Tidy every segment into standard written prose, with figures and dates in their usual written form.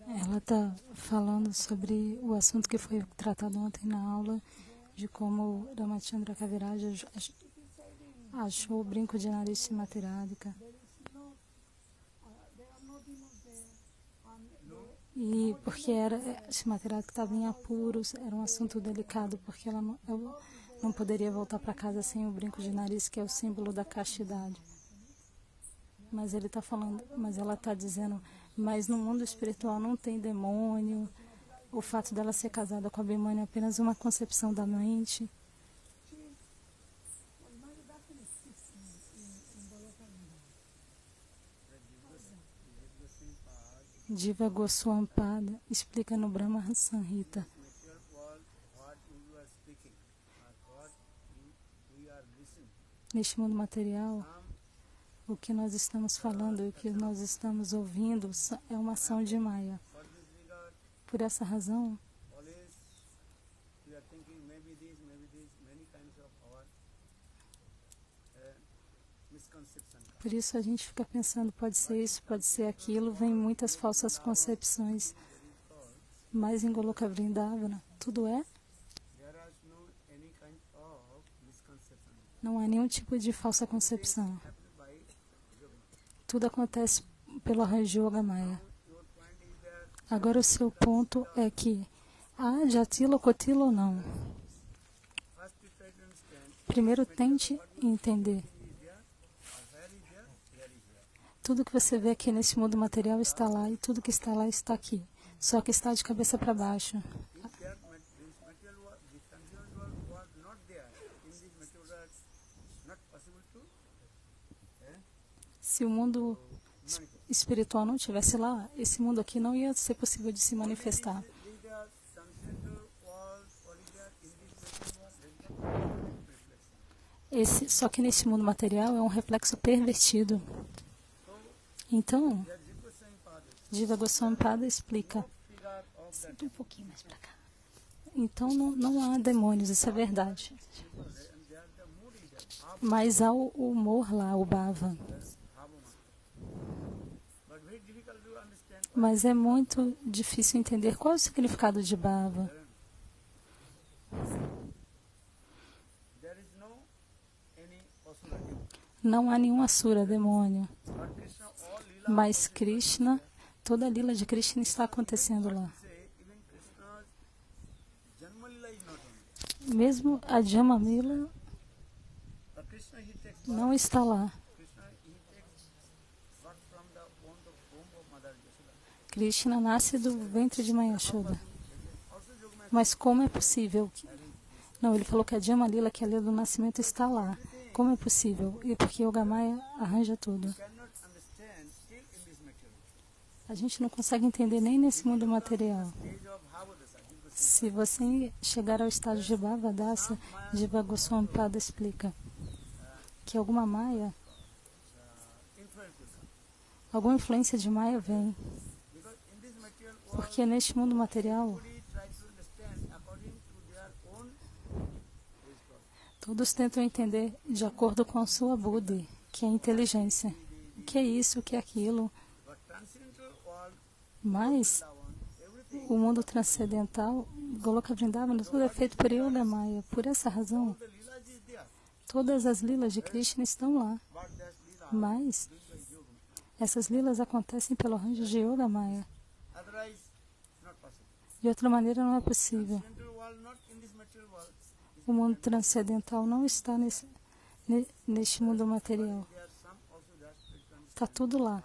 Ela está falando sobre o assunto que foi tratado ontem na aula, de como Ramachandra Kaviraja achou o brinco de nariz Srimati. E porque Srimati estava em apuros, era um assunto delicado, porque ela não poderia voltar para casa sem o brinco de nariz, que é o símbolo da castidade. Mas ele está falando, mas ela está dizendo, mas no mundo espiritual não tem demônio. O fato dela ser casada com Abhimanyu é apenas uma concepção da mente. Jiva Goswami Pada explica no Brahma Samhita. Neste mundo material, o que nós estamos falando e o que nós estamos ouvindo é uma ação de Maya. Por essa razão, por isso a gente fica pensando, pode ser isso, pode ser aquilo, vem muitas falsas concepções. Mas em Goloka Vrindavana, tudo é? Não há nenhum tipo de falsa concepção. Tudo acontece pelo arranjo Yoga Maya. Agora o seu ponto é que há Jatila, Kotila ou não? Primeiro tente entender. Tudo que você vê aqui nesse mundo material está lá e tudo que está lá está aqui. Só que está de cabeça para baixo. Se o mundo espiritual não estivesse lá, esse mundo aqui não ia ser possível de se manifestar. Só que nesse mundo material é um reflexo pervertido. Então, Jiva Goswami Pada explica. Senta um pouquinho mais para cá. Então não há demônios, isso é verdade. Mas há o humor lá, o bhava. Mas é muito difícil entender qual é o significado de bhava. Não há nenhum asura, demônio. Mas Krishna, toda a lila de Krishna está acontecendo lá. Mesmo a Jamamila não está lá. Krishna nasce do ventre de Mãe Yashoda. Mas como é possível? Não, ele falou que a Jamalila, que é a lei do nascimento, está lá. Como é possível? E porque Yoga Maya arranja tudo. A gente não consegue entender nem nesse mundo material. Se você chegar ao estágio de Bhavadasa, Jiva Goswami Pada explica que alguma Maya, alguma influência de Maya vem. Porque neste mundo material, todos tentam entender de acordo com a sua buddhi, que é a inteligência. O que é isso, o que é aquilo. Mas o mundo transcendental, Goloka Vrindavana, tudo é feito por Yoga Maya. Por essa razão, todas as lilas de Krishna estão lá. Mas essas lilas acontecem pelo arranjo de Yoga Maya. De outra maneira, não é possível. O mundo transcendental não está neste mundo material. Está tudo lá.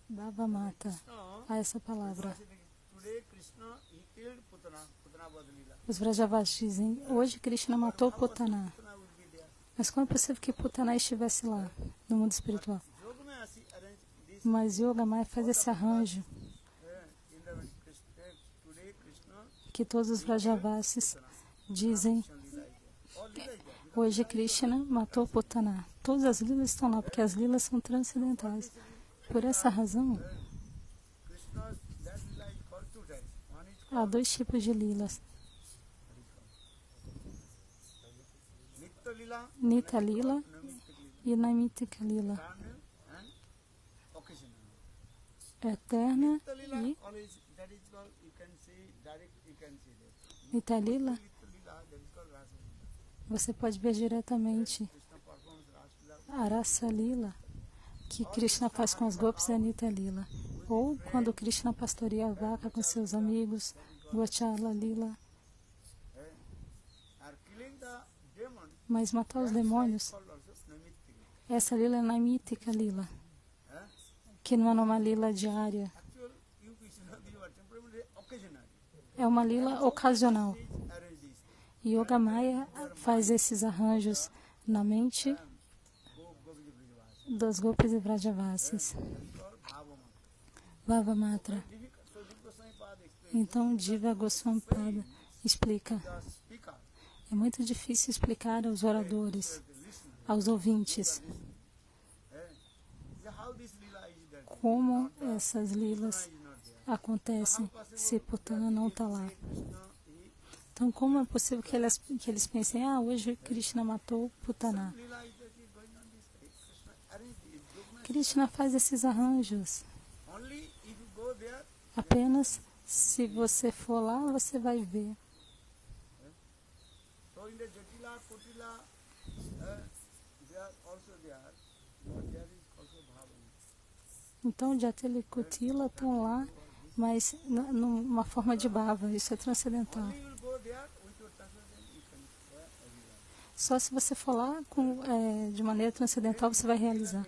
Bhava Mata. Há essa palavra. Os Vrajavasis dizem, hoje Krishna matou Putana. Mas como é possível que Putana estivesse lá, no mundo espiritual? Mas Yoga Maya faz esse arranjo. que todos os Vrajavasis dizem: hoje Krishna matou Putana. Todas as lilas estão lá, porque as lilas são transcendentais. Por essa razão, há dois tipos de lilas: Nitya Lila e Naimittika Lila. Eterna e Nitya Lila, você pode ver diretamente. A Rasa Lila, que Krishna faz com as gopis, é Nitya Lila. Ou quando Krishna pastoreia a vaca com seus amigos, Gochala Lila. Mas matar os demônios, essa Lila é Naimittika Lila, que não é uma Lila diária. É uma Lila ocasional. Yoga Maya faz esses arranjos na mente dos Gopis e Vrajavasis. Bhava Matra. Então, Diva Goswami Pada explica. É muito difícil explicar aos oradores, aos ouvintes, como essas lilas acontecem se Putana não está lá. Então, como é possível que eles pensem, hoje Krishna matou Putana? Krishna faz esses arranjos. Apenas se você for lá, você vai ver. Então, Jatila e Kutila estão lá, mas numa forma de bhava. Isso é transcendental. Só se você for lá de maneira transcendental, você vai realizar.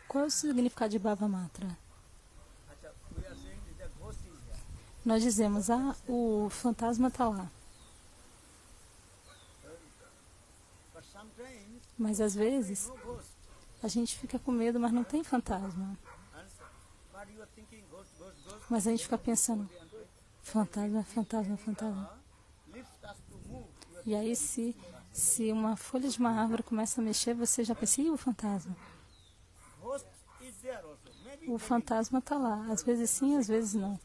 Qual é o significado de Bhava Matra? Nós dizemos, o fantasma está lá. Mas às vezes, a gente fica com medo, mas não tem fantasma. Mas a gente fica pensando, fantasma, fantasma, fantasma. E aí, se uma folha de uma árvore começa a mexer, você já pensa, o fantasma? O fantasma está lá. Às vezes sim, às vezes não.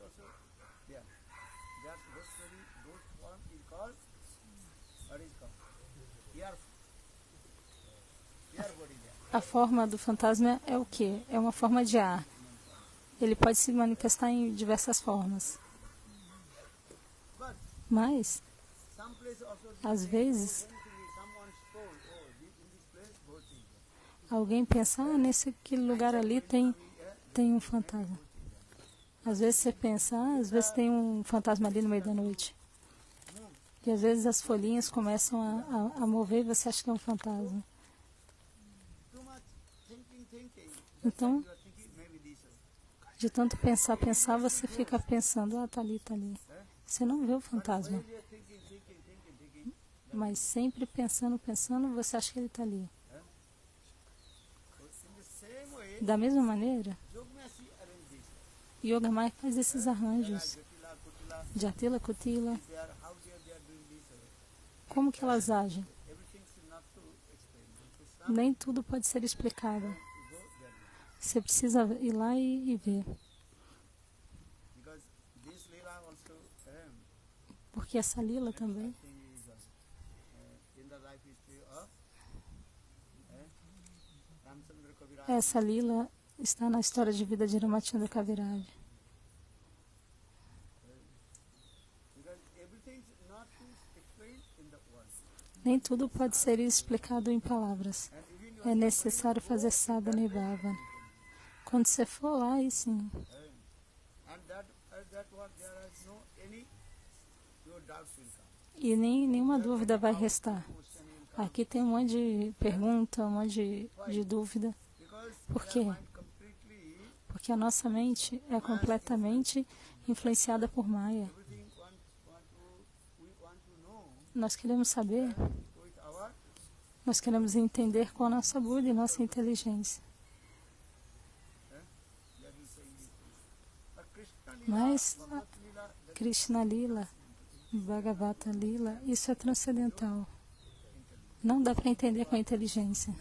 A forma do fantasma é o quê? É uma forma de ar. Ele pode se manifestar em diversas formas. Mas, às vezes, alguém pensa, nesse lugar ali tem um fantasma. Às vezes você pensa, às vezes tem um fantasma ali no meio da noite. E às vezes as folhinhas começam a mover e você acha que é um fantasma. Então, de tanto pensar, você fica pensando, tá ali. Você não vê o fantasma. Mas sempre pensando, você acha que ele está ali. Da mesma maneira, Yoga Maya faz esses arranjos. Jatila, Kutila. Como que elas agem? Nem tudo pode ser explicado. Você precisa ir lá e ver. Porque essa lila também essa lila está na história de vida de Ramachandra Kaviraj. Nem tudo pode ser explicado em palavras. É necessário fazer sadhana e bhava. Quando você for lá, aí sim. E nenhuma dúvida vai restar. Aqui tem um monte de pergunta, um monte de dúvida. Por quê? Porque a nossa mente é completamente influenciada por Maya. Nós queremos saber, nós queremos entender com a nossa buddha e nossa inteligência. Mas Krishna Lila, Bhagavata Lila, isso é transcendental. Não dá para entender com a inteligência.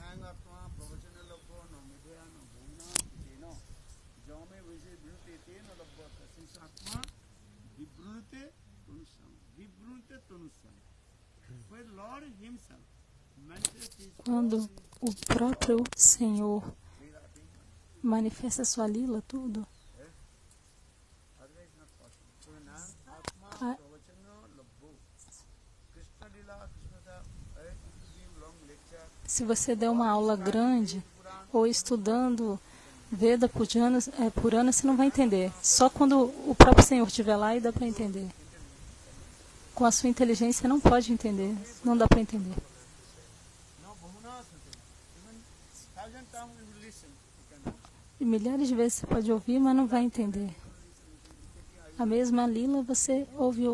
Quando o próprio Senhor manifesta sua lila, tudo, se você der uma aula grande ou estudando Veda por ano, você não vai entender. Só quando o próprio Senhor estiver lá e dá para entender. Com a sua inteligência não pode entender, não dá para entender. E milhares de vezes você pode ouvir, mas não vai entender. A mesma lila você ouve,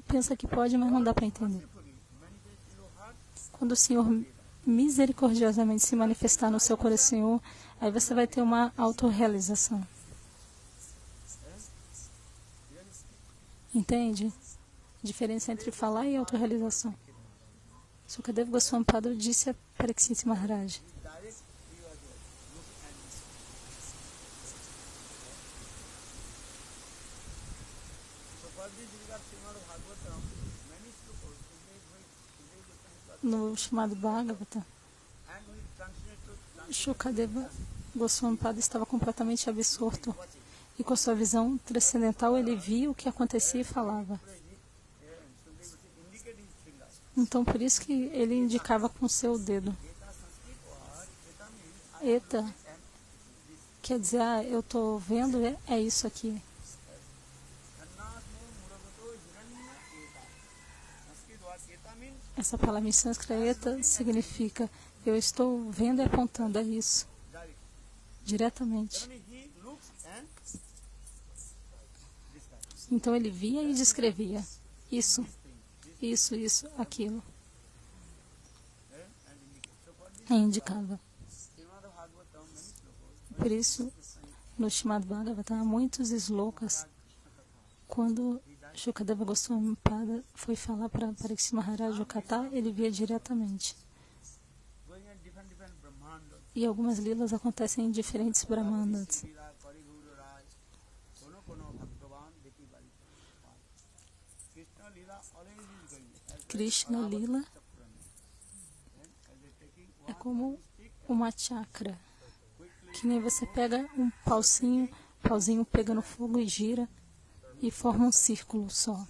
pensa que pode, mas não dá para entender. Quando o Senhor misericordiosamente se manifestar no seu coração, aí você vai ter uma autorrealização. Entende? A diferença entre falar e autorrealização. Sukadeva Goswami Pada disse a Parikshit Maharaj: no chamado Bhagavata, Shukadeva Goswami Pada estava completamente absorto e com sua visão transcendental ele via o que acontecia e falava. Então por isso que ele indicava com seu dedo. Eta quer dizer, eu estou vendo, é isso aqui. Essa palavra em sânscrito, eta, significa eu estou vendo e apontando, é isso. Diretamente. Então ele via e descrevia. Isso, aquilo. E indicava. Por isso, no Srimad Bhagavatam, há muitos slokas. Quando Shukadeva Goswami Pada foi falar para Parikshit Maharaj o Katha, ele via diretamente. E algumas lilas acontecem em diferentes brahmanas. Krishna Lila é como uma chakra, que nem você pega um pauzinho pega no fogo e gira e forma um círculo só.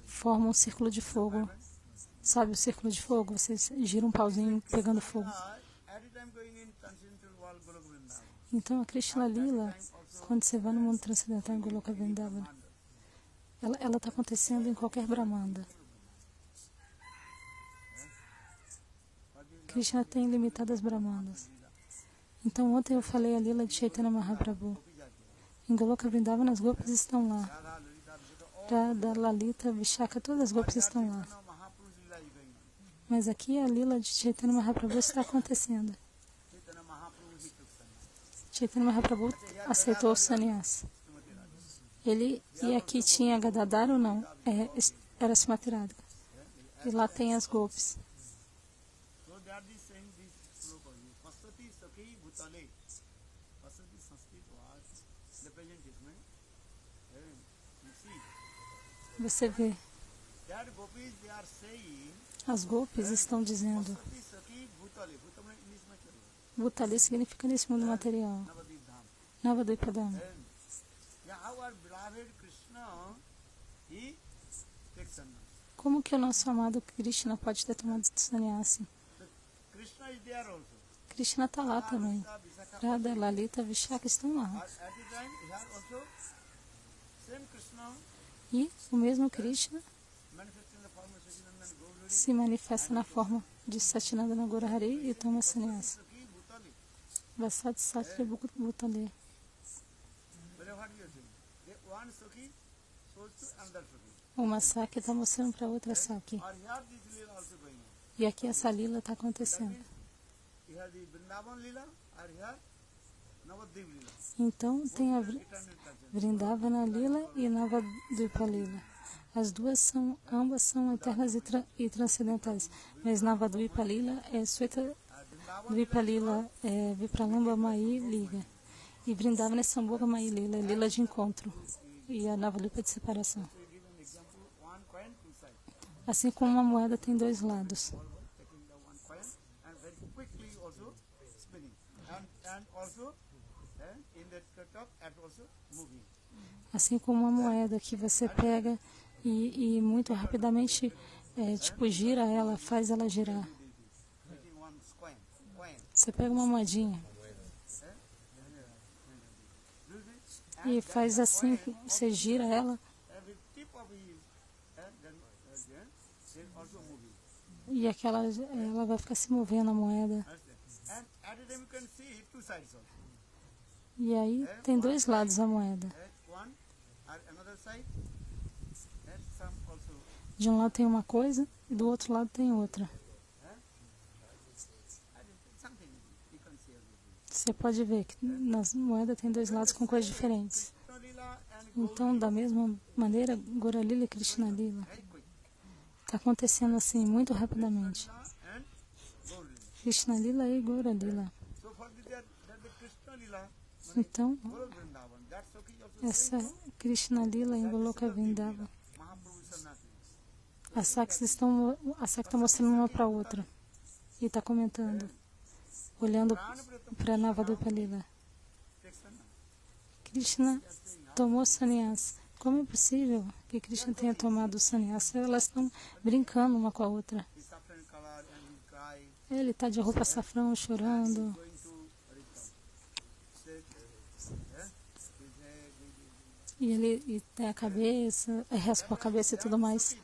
Forma um círculo de fogo. Sabe o círculo de fogo? Você gira um pauzinho pegando fogo. Então a Krishna Lila, quando você vai no mundo transcendental em Goloka Vrindavana, ela está acontecendo em qualquer Brahmanda. Krishna tem limitadas Brahmanas. Então ontem eu falei a Lila de Chaitanya Mahaprabhu. Em Goloka Vrindavana as Gopis estão lá. Radha, Lalita, Vishaka, todas as Gopis estão lá. Mas aqui a Lila de Chaitanya Mahaprabhu está acontecendo. Chaitanya Mahaprabhu aceitou o sannyas. E aqui tinha Gadadhar ou não? Era Srimati Radhika. E lá tem as Gopis. Você vê, as Gopis estão dizendo, Bhutali significa nesse mundo material, Navadvipadama. Como que o nosso amado Krishna pode ter tomado sannyasi? Krishna está lá também. Radha, Lalita, Vishaka estão lá. E o mesmo Krishna se manifesta na forma de Satinandana Gaurahari e toma sannyasa. Vasat Satya Bhutale. Uma Saki está mostrando para outra Saki. E aqui essa lila está acontecendo. Então tem a Vrindavana Lila e Navadvipa Lila. As duas ambas são eternas e transcendentais, mas Navadvipa Lila é Sweta Dvipa Lila, é Vipralamba Mai Liga. E Vrindavana é Sambhoga Mai Lila, Lila de encontro. E a Navadvipa de separação. Assim como uma moeda tem dois lados. Assim como uma moeda que você pega e muito rapidamente gira ela, faz ela girar. Você pega uma moedinha e faz assim, você gira ela e ela vai ficar se movendo a moeda. E aí tem dois lados a moeda. De um lado tem uma coisa e do outro lado tem outra. Você pode ver que nas moedas tem dois lados com coisas diferentes. Então, da mesma maneira, Gaura Lila e Krishna Lila está acontecendo assim, muito rapidamente. Krishna Lila e Gaura Lila. Então, essa Krishna Lila em Goloka Vrindavan, a Sakta está mostrando uma para a outra e está comentando, olhando para Navadvipa Lila. Krishna tomou sannyasa. Como é possível que Krishna tenha tomado sannyasa? Elas estão brincando uma com a outra. Ele está de roupa safrão, chorando. E ele tem a cabeça, raspa a cabeça e tudo mais.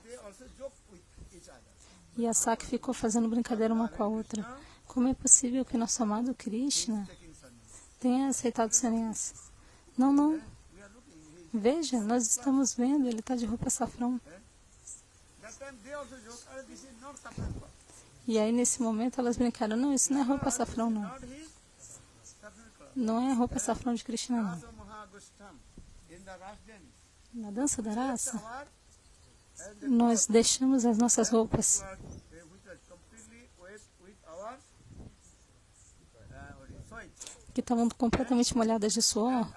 E a Sakta ficou fazendo brincadeira uma com a outra. Como é possível que nosso amado Krishna tenha aceitado o sannyasa? Não, não. Veja, nós estamos vendo, ele está de roupa safrão. E aí, nesse momento, elas brincaram, não, isso não é roupa safrão, não. Não é roupa safrão de Krishna, não. Na dança da raça, nós deixamos as nossas roupas que estavam completamente molhadas de suor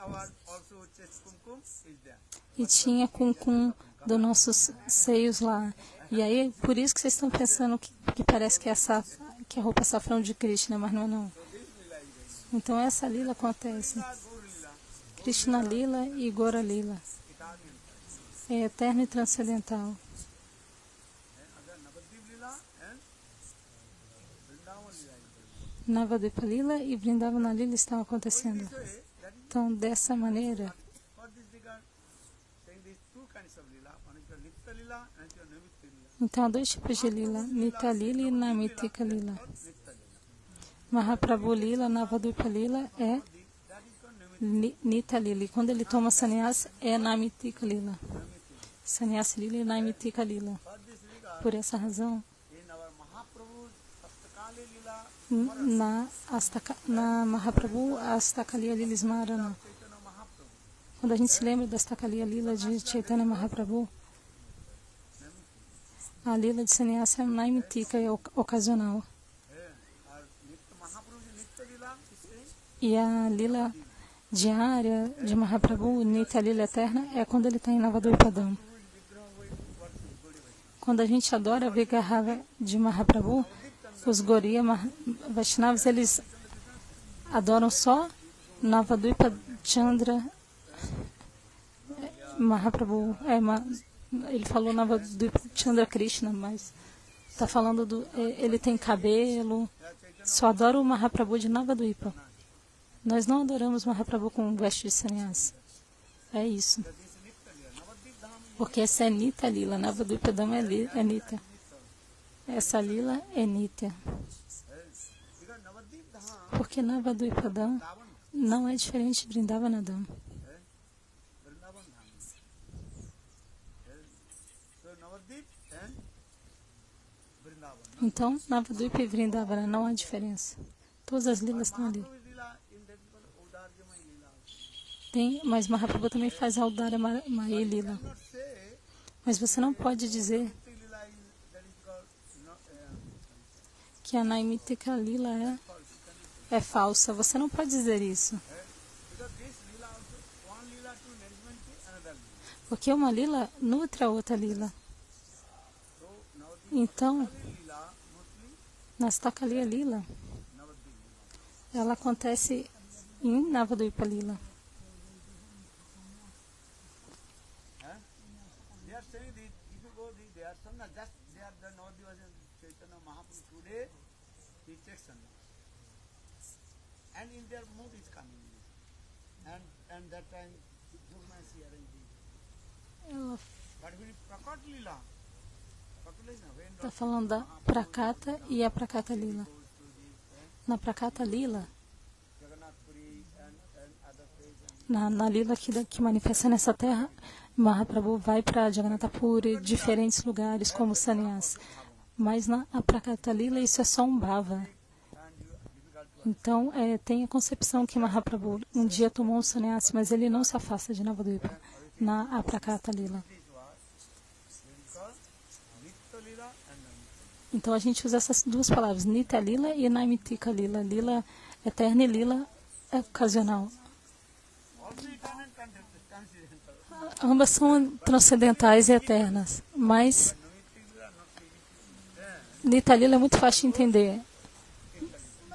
e tinha kumkum dos nossos seios lá. E aí, por isso que vocês estão pensando que parece que é roupa safrão de Krishna, mas não é não. Então essa lila acontece. Krishna Lila e Gaura Lila. É eterno e transcendental. Navadvipa Lila e Vrindavana Lila estão acontecendo. Então, dessa maneira, então há dois tipos de Lila, Nitya Lila e Naimittika Lila. Mahaprabhu Lila, Navadvipa Lila é Nitya Lila. E quando ele toma sannyasa, é Naimittika Lila. Sannyasa Lila e Naimittika Lila. Por essa razão, na Mahaprabhu, a Astakaliya Lila Smarana. Quando a gente se lembra da Astakaliya Lila de Chaitanya Mahaprabhu, a Lila de sannyasa é Naimittika, é ocasional. E a Lila diária de Mahaprabhu, Nitya Lila eterna, é quando ele está em Navadvipadam. Quando a gente adora a Vigraha de Mahaprabhu, os Gaudiya Vaishnavas, eles adoram só Navadvipa Chandra Mahaprabhu. Ele falou Navadvipa Chandra Krishna, mas está falando ele tem cabelo. Só adora o Mahaprabhu de Navadvipa. Nós não adoramos Mahaprabhu com veste de sannyasa. É isso. Porque essa é Nitya Lila. Navadvipadam é Nitya. Essa Lila é Nitya. Porque Navadvipadam não é diferente de Vrindavanadam. Então, Navadvipa e Vrindavana não há diferença. Todas as lilas estão ali. Mas Mahaprabhu também faz Audara Maya Lila. Mas você não pode dizer que a Naimitika Lila é falsa. Você não pode dizer isso. Porque uma Lila nutre a outra Lila. Então, Nastakaliya Lila, ela acontece em Navadvipa Lila. Ela está falando da Prakata e a Prakata Lila. Na Prakata Lila, na Lila que manifesta nessa terra, Mahaprabhu vai para Jagannatha Puri, diferentes lugares como Sannyas. Mas na Prakata Lila isso é só um bhava. Então, tem a concepção que Mahaprabhu um dia tomou um sannyasi, mas ele não se afasta de Navadvipa na Prakata Lila. Então, a gente usa essas duas palavras, Nitya Lila e Naimitika Lila. Lila eterna e Lila ocasional. Ambas são transcendentais e eternas, mas Nitya Lila é muito fácil de entender.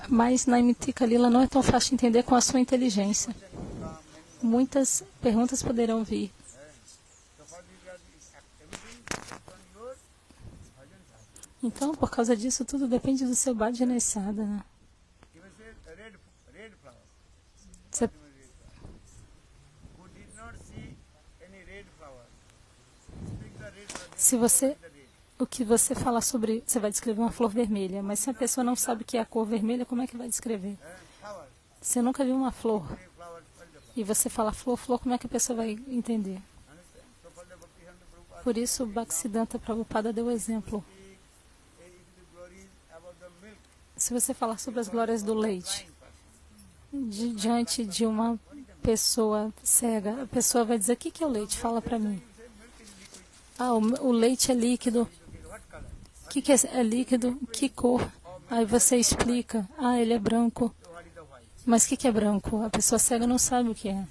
Mas Naimitika Lila não é tão fácil de entender com a sua inteligência. Muitas perguntas poderão vir. Então, por causa disso, tudo depende do seu bhajana e sadhana. Se você, o que você fala sobre, você vai descrever uma flor vermelha, mas se a pessoa não sabe o que é a cor vermelha, como é que vai descrever? Você nunca viu uma flor e você fala flor, flor, como é que a pessoa vai entender? Por isso, Bhaktisiddhanta Prabhupada deu o exemplo. Se você falar sobre as glórias do leite, diante de uma pessoa cega, a pessoa vai dizer, o que é o leite? Fala para mim. Ah, o leite é líquido. O que é líquido? Que cor? Aí você explica. Ah, ele é branco. Mas o que é branco? A pessoa cega não sabe o que é.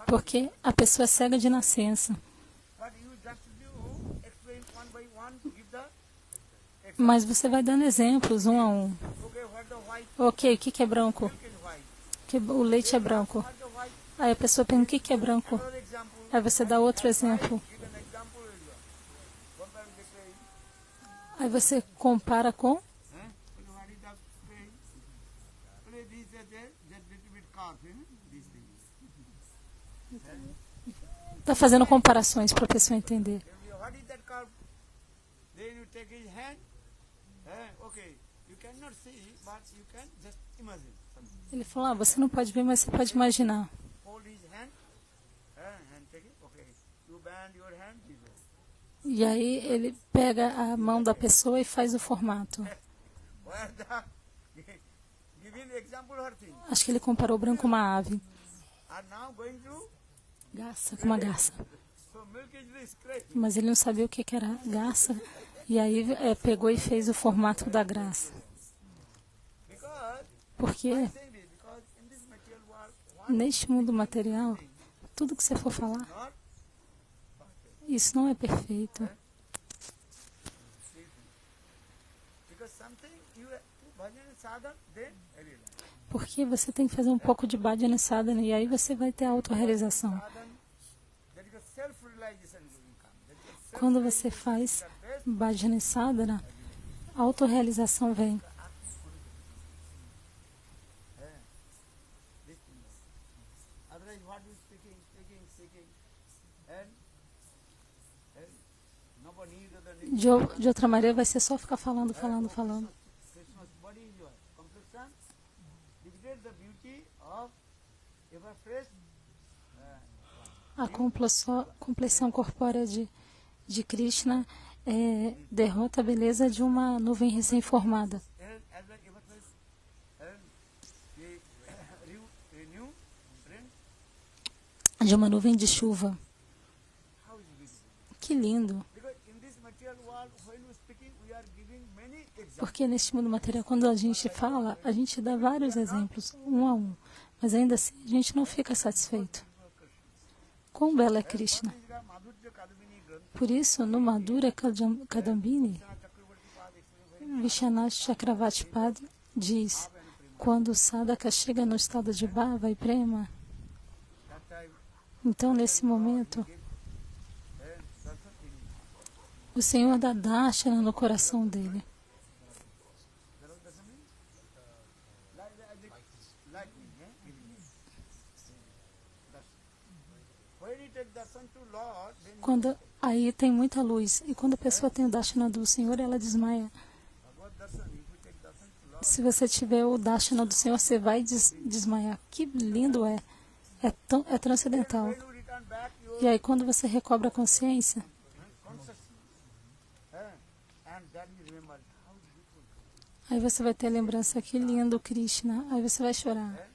Porque a pessoa é cega de nascença. Mas você vai dando exemplos, um a um. Ok, o que é branco? O leite é branco. Aí a pessoa pergunta, o que é branco? Aí você dá outro exemplo. Aí você compara com... Está fazendo comparações para a pessoa entender. Ele falou, você não pode ver, mas você pode imaginar. E aí ele pega a mão da pessoa e faz o formato. Acho que ele comparou o branco com uma ave. Garça, com uma garça. Mas ele não sabia o que era garça. E aí pegou e fez o formato da graça. Porque neste mundo material, tudo que você for falar, isso não é perfeito. Porque você tem que fazer um pouco de bhajana sadhana e aí você vai ter a autorrealização. Quando você faz bhajana sadhana, a autorrealização vem. De outra maneira, vai ser só ficar falando. A compleição corpórea de Krishna derrota a beleza de uma nuvem recém-formada. de uma nuvem de chuva. Que lindo! Porque neste mundo material, quando a gente fala, a gente dá vários exemplos, um a um, mas ainda assim a gente não fica satisfeito. Quão belo é Krishna! Por isso, no Madhura Kadambini, Vishwanath Chakravarti Pad diz: quando o sadhaka chega no estado de bhava e prema, então nesse momento o Senhor dá darshana no coração dele. Quando aí tem muita luz, e quando a pessoa tem o darshana do Senhor, ela desmaia. Se você tiver o darshana do Senhor, você vai desmaiar. Que lindo é! É transcendental. E aí, quando você recobra a consciência, aí você vai ter a lembrança, que lindo Krishna. Aí você vai chorar.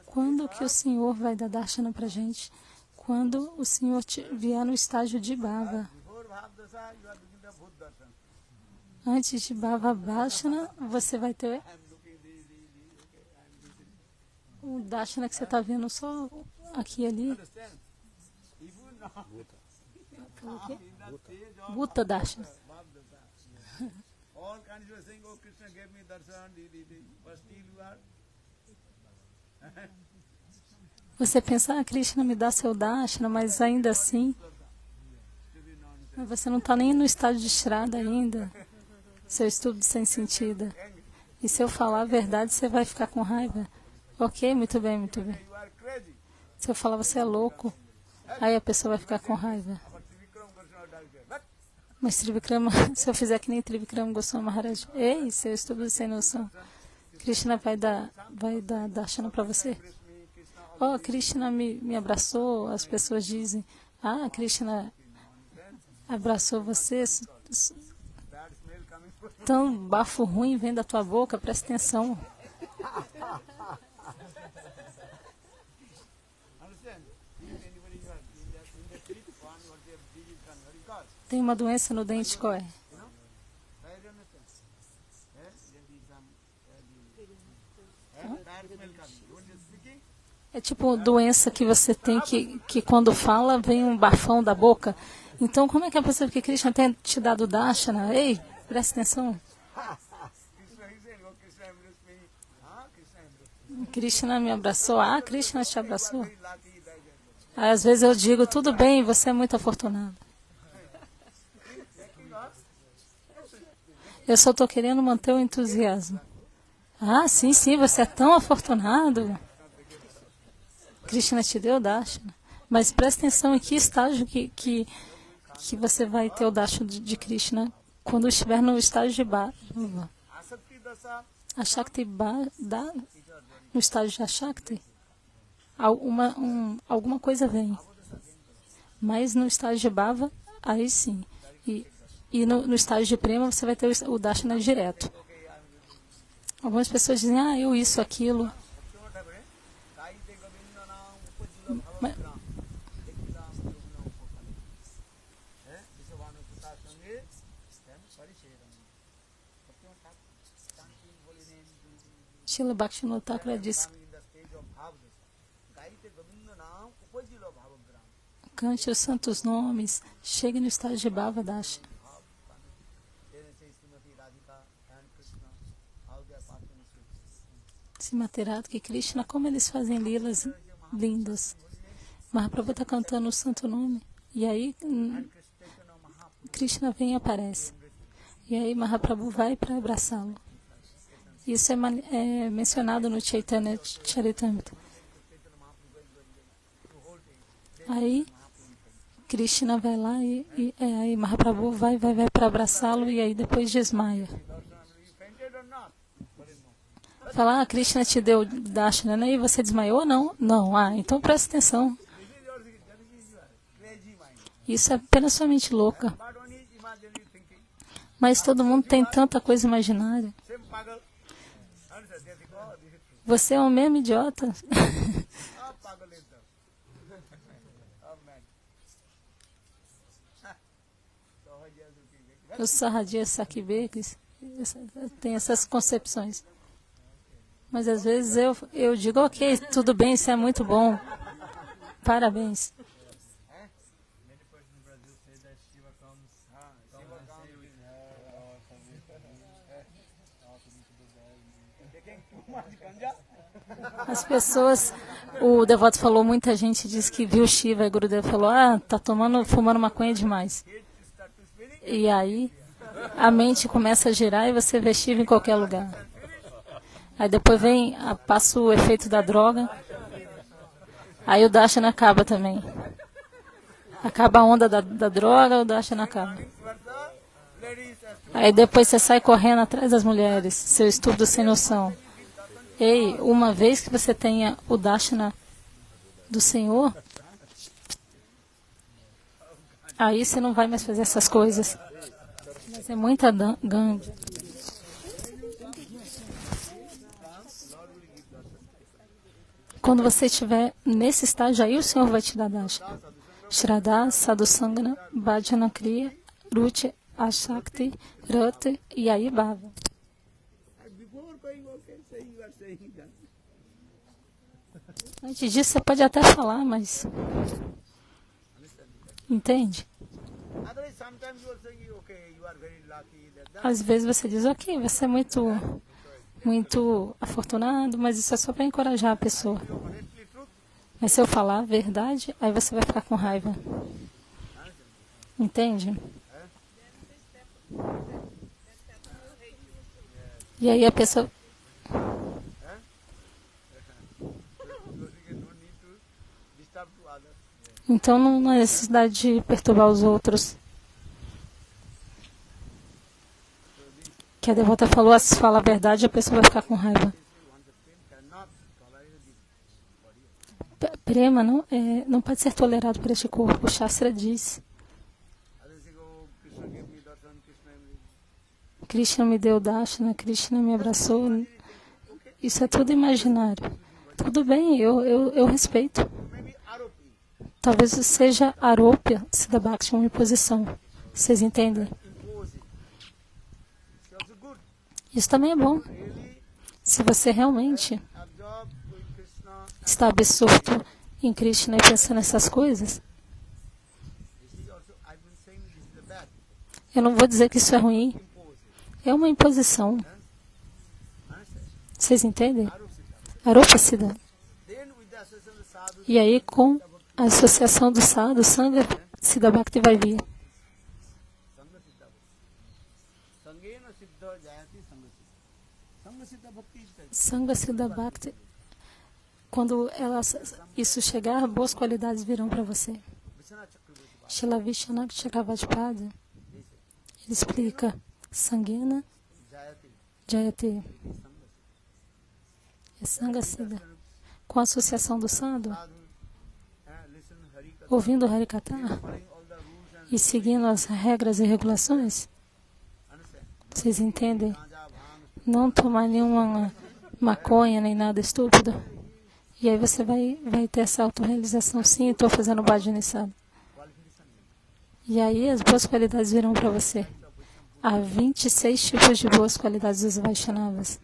Quando que o Senhor vai dar darshana para a gente? Quando o Senhor vier no estágio de bhava. Antes de bhava darshana, você vai ter o darshana que você está vendo só aqui e ali. Bhuta darshana. Você pensa, Krishna me dá seu darshana, mas ainda assim, você não está nem no estágio de Shraddha ainda, seu estudo sem sentido. E se eu falar a verdade, você vai ficar com raiva? Ok, muito bem, muito bem. Se eu falar, você é louco, aí a pessoa vai ficar com raiva. Mas Trivikrama, se eu fizer que nem Trivikrama Goswami Maharaj, ei, seu estudo sem noção, Krishna vai dar darshana para você? Oh, Krishna me abraçou, as pessoas dizem, Krishna abraçou você, tão bafo ruim vem da tua boca, presta atenção. Tem uma doença no dente, qual é? É tipo doença que você tem que quando fala vem um bafão da boca. Então como é que a pessoa que Krishna tem te dado darshana? Ei, presta atenção. Krishna me abraçou. Krishna te abraçou. Aí, às vezes eu digo, tudo bem, você é muito afortunado. Eu só estou querendo manter o entusiasmo. Sim, você é tão afortunado. Krishna te deu darshana. Mas presta atenção em que estágio que você vai ter o darshana de Krishna quando estiver no estágio de bhava. A Shakti no estágio de Ashakti, alguma coisa vem. Mas no estágio de bhava, aí sim. E no estágio de prema você vai ter o darshana direto. Algumas pessoas dizem, eu isso, aquilo. Srila Bhaktivinoda Thakur diz: cante os santos nomes, chegue no estágio de Bhava Dasha. Simaterado que Krishna, como eles fazem lilas lindas. Mahaprabhu está cantando o santo nome, e aí Krishna vem e aparece. E aí Mahaprabhu vai para abraçá-lo. Isso é mencionado no Chaitanya Charitamrita. Aí Krishna vai lá e aí Mahaprabhu vai para abraçá-lo e aí depois desmaia. Fala, Krishna te deu darshana, né? E você desmaiou ou não? Não. Então presta atenção. Isso é apenas sua mente louca. Mas todo mundo tem tanta coisa imaginária. Você é o mesmo idiota. O Sahaja Sakibekis tem essas concepções. Mas às vezes eu digo, ok, tudo bem, isso é muito bom. Parabéns. As pessoas, o devoto falou, muita gente diz que viu Shiva e Gurudev falou, tá fumando maconha demais. E aí a mente começa a girar e você vê Shiva em qualquer lugar. Aí depois passa o efeito da droga, aí o Darshana acaba também. Acaba a onda da droga, o Darshana acaba. Aí depois você sai correndo atrás das mulheres, seu estudo sem noção. Ei, uma vez que você tenha o Darshana do Senhor, aí você não vai mais fazer essas coisas. Mas é muita gangue. Quando você estiver nesse estágio, aí o Senhor vai te dar Darshana. Shraddha, Sadhusangana, Bhajana Kriya, Ruchi, Ashakti, Rati e aí Bhava. Antes disso, você pode até falar, mas... Entende? Às vezes você diz, ok, você é muito afortunado, mas isso é só para encorajar a pessoa. Mas se eu falar a verdade, aí você vai ficar com raiva. Entende? E aí a pessoa... Então não há necessidade de perturbar os outros. Que a devota falou, se fala a verdade, a pessoa vai ficar com raiva. Prema não pode ser tolerado por este corpo. O Shastra diz. Krishna me deu Darshana, Krishna me abraçou. Isso é tudo imaginário. Tudo bem, eu respeito. Talvez seja Aropya, Siddha Bhakti, uma imposição. Vocês entendem? Isso também é bom. Se você realmente está absorto em Krishna e pensando nessas coisas, eu não vou dizer que isso é ruim. É uma imposição. Vocês entendem? Aropya Siddha. E aí, com a associação do sadhu, Sangha Siddha Bhakti vai vir. Sangha Siddha Bhakti, quando isso chegar, boas qualidades virão para você. Srila Vishwanath Chakravartipadi, ele explica Sangena Jayate. É Sangha Siddha. Com a associação do sadhu, ouvindo o Harikatha e seguindo as regras e regulações, vocês entendem? Não tomar nenhuma maconha nem nada estúpido. E aí você vai ter essa autorrealização. Sim, estou fazendo bhajana sadhu. E aí as boas qualidades virão para você. Há 26 tipos de boas qualidades dos Vaishnavas.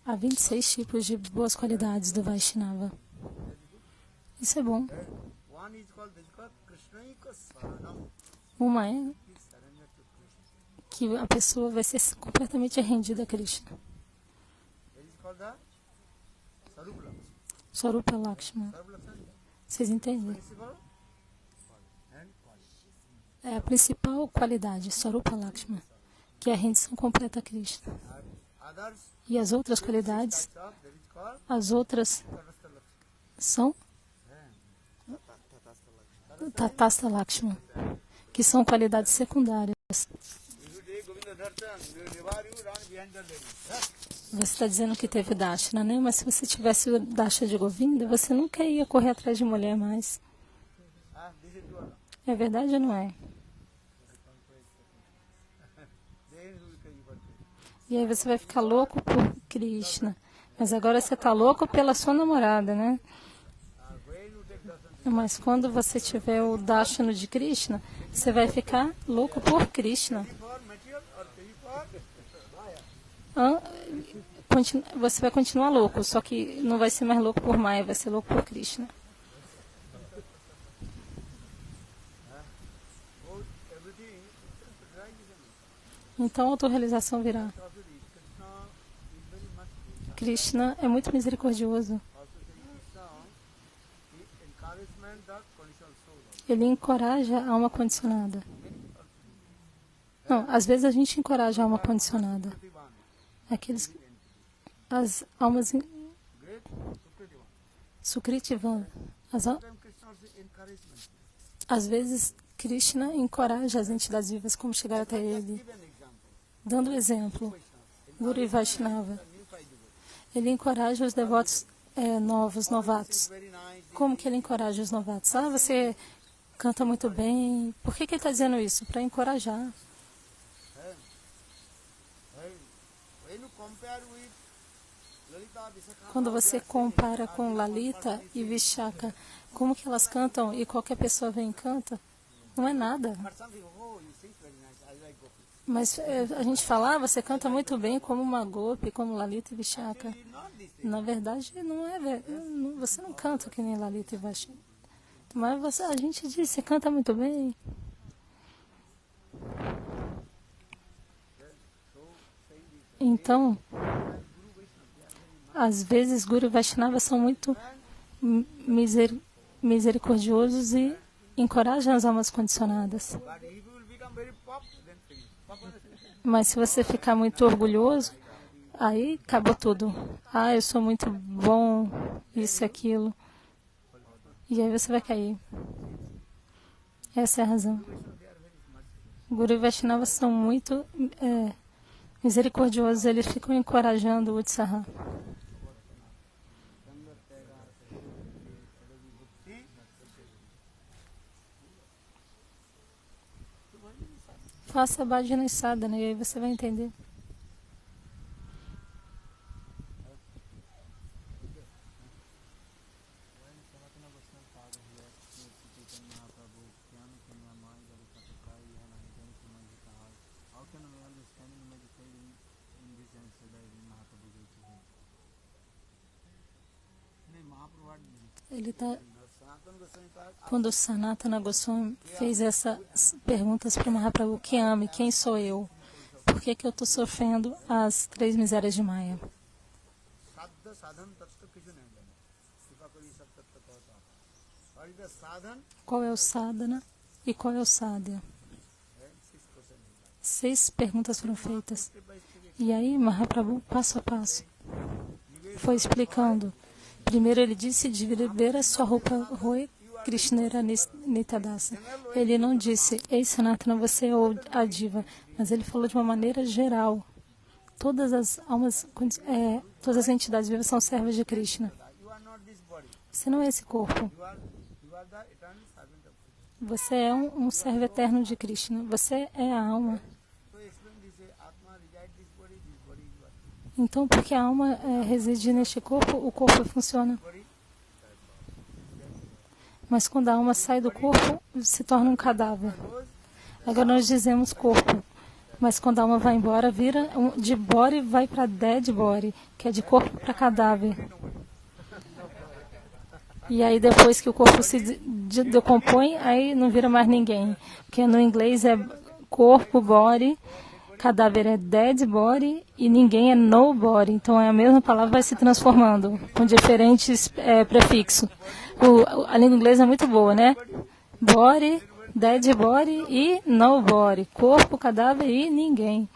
Há 26 tipos de boas qualidades do Vaishnava. Isso é bom. Uma é que a pessoa vai ser completamente rendida a Krishna. Swarupa Lakshma. Vocês entendem? É a principal qualidade, Swarupa Lakshma, que é a rendição completa a Krishna. E as outras qualidades, as outras são Tatastha Lakshma, que são qualidades secundárias. Você está dizendo que teve Darshana, né? Mas se você tivesse o Darshana de Govinda, você nunca ia correr atrás de mulher mais. É verdade ou não é? E aí você vai ficar louco por Krishna. Mas agora você está louco pela sua namorada, né? Mas quando você tiver o Darshana de Krishna, você vai ficar louco por Krishna. Você vai continuar louco, só que não vai ser mais louco por Maya, vai ser louco por Krishna. Então a autorrealização virá. Krishna é muito misericordioso. Ele encoraja a alma condicionada. Não, às vezes a gente encoraja a alma condicionada. As almas Sukritivan. Às vezes Krishna encoraja as entidades vivas como chegar até ele. Dando exemplo, Guru e Vaishnava. Ele encoraja os devotos novatos. Como que ele encoraja os novatos? Você canta muito bem. Por que ele está dizendo isso? Para encorajar. Quando você compara com Lalita e Vishaka, como que elas cantam e qualquer pessoa vem e canta, não é nada. Mas a gente fala, você canta muito bem como uma Gopi, como Lalita e Vishaka. Na verdade, não é. Você não canta que nem Lalita e Vishaka. Mas a gente diz, você canta muito bem. Então, às vezes, Guru e Vaishnava são muito misericordiosos e encorajam as almas condicionadas. Mas se você ficar muito orgulhoso, aí acabou tudo. Eu sou muito bom, isso e aquilo. E aí você vai cair. Essa é a razão. Guru e Vaishnava são muito misericordiosos, eles ficam encorajando o Utsaha. Faça bhajana e sadhana e aí você vai entender. Quando Sanatana Goswami fez essas perguntas para Mahaprabhu, que ame, quem sou eu? Por que eu estou sofrendo as 3 misérias de Maya? Qual é o sadhana e qual é o sadhya? 6 perguntas foram feitas. E aí Mahaprabhu, passo a passo, foi explicando. Primeiro ele disse de ver a sua roupa Roe Krishnera Nitadasa. Ele não disse, ei Sanatana, você é a diva, mas ele falou de uma maneira geral. Todas as almas, todas as entidades vivas são servas de Krishna. Você não é esse corpo. Você é um servo eterno de Krishna. Você é a alma. Então, porque a alma reside neste corpo, o corpo funciona. Mas quando a alma sai do corpo, se torna um cadáver. Agora nós dizemos corpo. Mas quando a alma vai embora, vira de body, vai para dead body, que é de corpo para cadáver. E aí depois que o corpo se decompõe, aí não vira mais ninguém. Porque no inglês é corpo, body, cadáver é dead body e ninguém é nobody. Então a mesma palavra vai se transformando com diferentes prefixos. A língua inglesa é muito boa, né? Body, dead body e nobody. Corpo, cadáver e ninguém.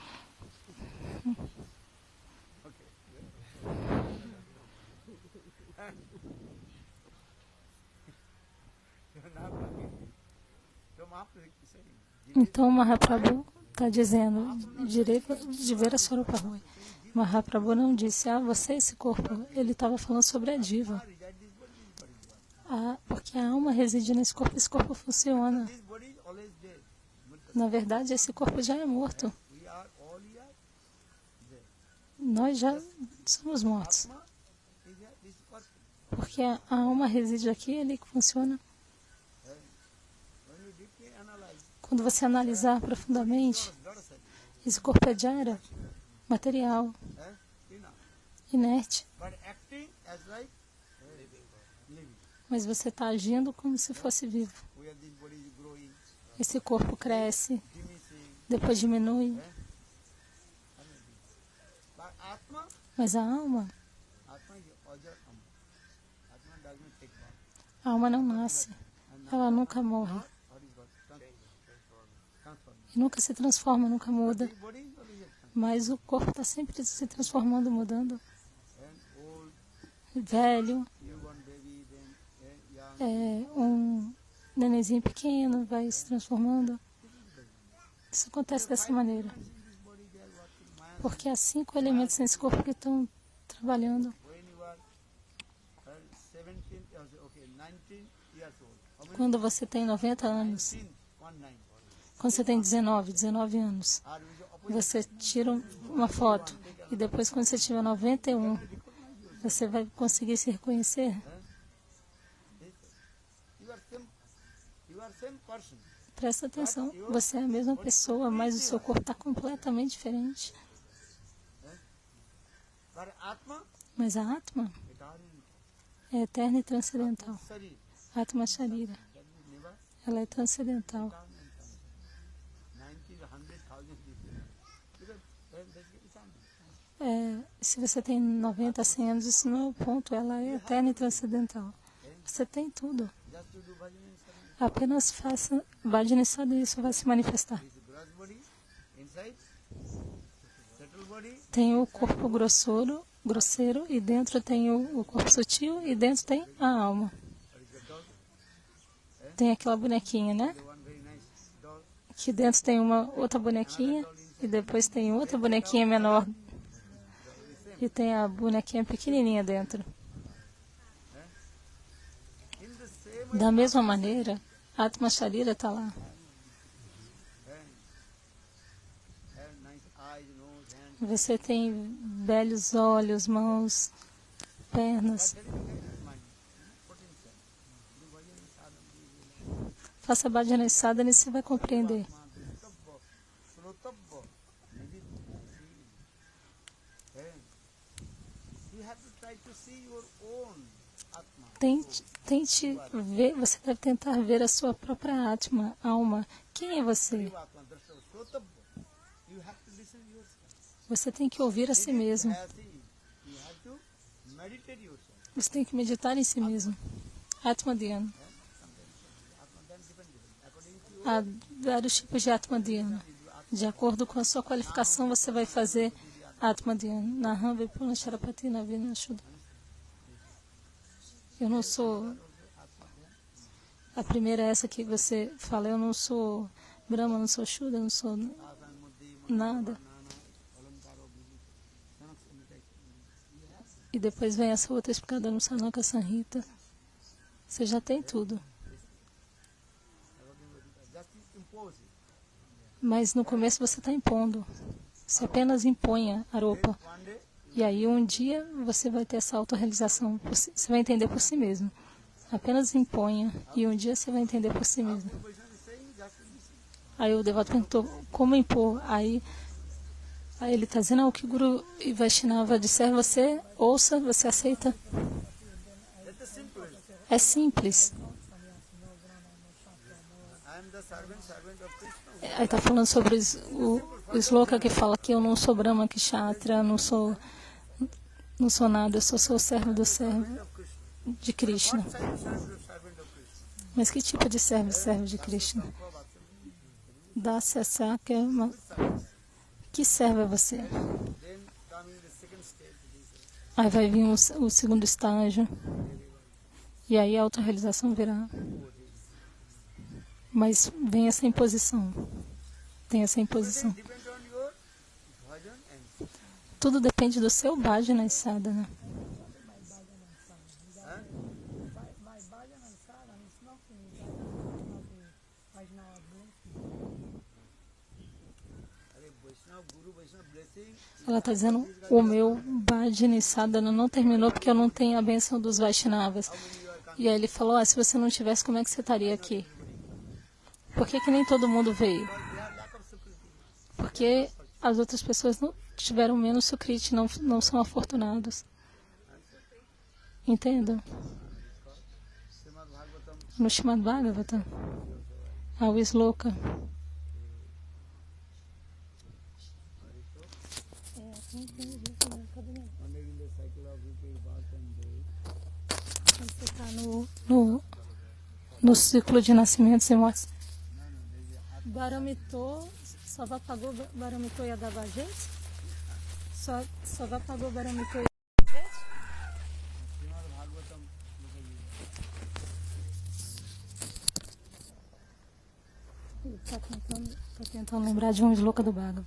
Então Mahaprabhu está dizendo, de ver a Swarupa Roy. Mahaprabhu não disse, você é esse corpo. Ele estava falando sobre a diva. Porque a alma reside nesse corpo, esse corpo funciona. Na verdade, esse corpo já é morto. Nós já somos mortos. Porque a alma reside aqui, ele que funciona. Quando você analisar profundamente, esse corpo é jara, material, inerte. Mas você está agindo como se fosse vivo. Esse corpo cresce, depois diminui. Mas a alma não nasce. Ela nunca morre. E nunca se transforma, nunca muda. Mas o corpo está sempre se transformando, mudando. Velho, um nenenzinho pequeno vai se transformando. Isso acontece dessa maneira. Porque há 5 elementos nesse corpo que estão trabalhando. Quando você tem 90 anos, quando você tem 19 anos, você tira uma foto e depois quando você tiver 91, você vai conseguir se reconhecer? Presta atenção, você é a mesma pessoa, mas o seu corpo está completamente diferente. Mas a Atma é eterna e transcendental. Atma Sharira, ela é transcendental. Se você tem 90, 100 anos, isso não é o ponto, ela é eterna e transcendental. Você tem tudo. Apenas faça bhajana sadhana e isso vai se manifestar. Tem o corpo grosseiro e dentro tem o corpo sutil e dentro tem a alma. Tem aquela bonequinha, né? Que dentro tem uma outra bonequinha e depois tem outra bonequinha menor. E tem a bonequinha pequenininha dentro. Da mesma maneira, a Atma Sharira está lá. Você tem belos olhos, mãos, pernas. Faça bhajana sadhana e você vai compreender. Tente ver, você deve tentar ver a sua própria Atma, alma. Quem é você? Você tem que ouvir a si mesmo. Você tem que meditar em si mesmo. Atma Dhyana. Há vários tipos de Atma Dhyana. De acordo com a sua qualificação, você vai fazer Atma Dhyana. Naham Vipuna Charapati Navina Shuddha. Eu não sou... A primeira é essa que você fala. Eu não sou Brahma, não sou Shuddha, não sou nada. E depois vem essa outra explicada no Sanaka Sanhita. Você já tem tudo. Mas no começo você está impondo. Você apenas imponha a roupa. E aí um dia você vai ter essa autorrealização. Você vai entender por si mesmo. Apenas imponha. E um dia você vai entender por si mesmo. Aí o devoto perguntou, como impor? Aí ele está dizendo, o que o Guru e Vaishnava disser, você ouça, você aceita. É simples. Aí está falando sobre o sloka que fala que eu não sou Brahma, Kshatriya, não sou nada, eu sou o servo do servo de Krishna. Mas que tipo de servo de Krishna? Dasya Sakya, que servo é você? Aí vai vir o segundo estágio. E aí a autorrealização virá. Mas vem essa imposição. Tem essa imposição. Tudo depende do seu bhajana e sadhana. Ela está dizendo, o meu Bhajani Sadhana não terminou porque eu não tenho a bênção dos Vaishnavas. E aí ele falou, se você não tivesse, como é que você estaria aqui? Por que nem todo mundo veio? Porque as outras pessoas não tiveram menos sukriti, não são afortunados. Entendam? No Srimad Bhagavatam, ao sloka. Você está no ciclo de nascimentos e mortes. Baramito, só vai pagar Baramito e Adabajete? Só vai pagar Baramito e Adabajete? Ele está tentando lembrar de um sloka do Bhagavad.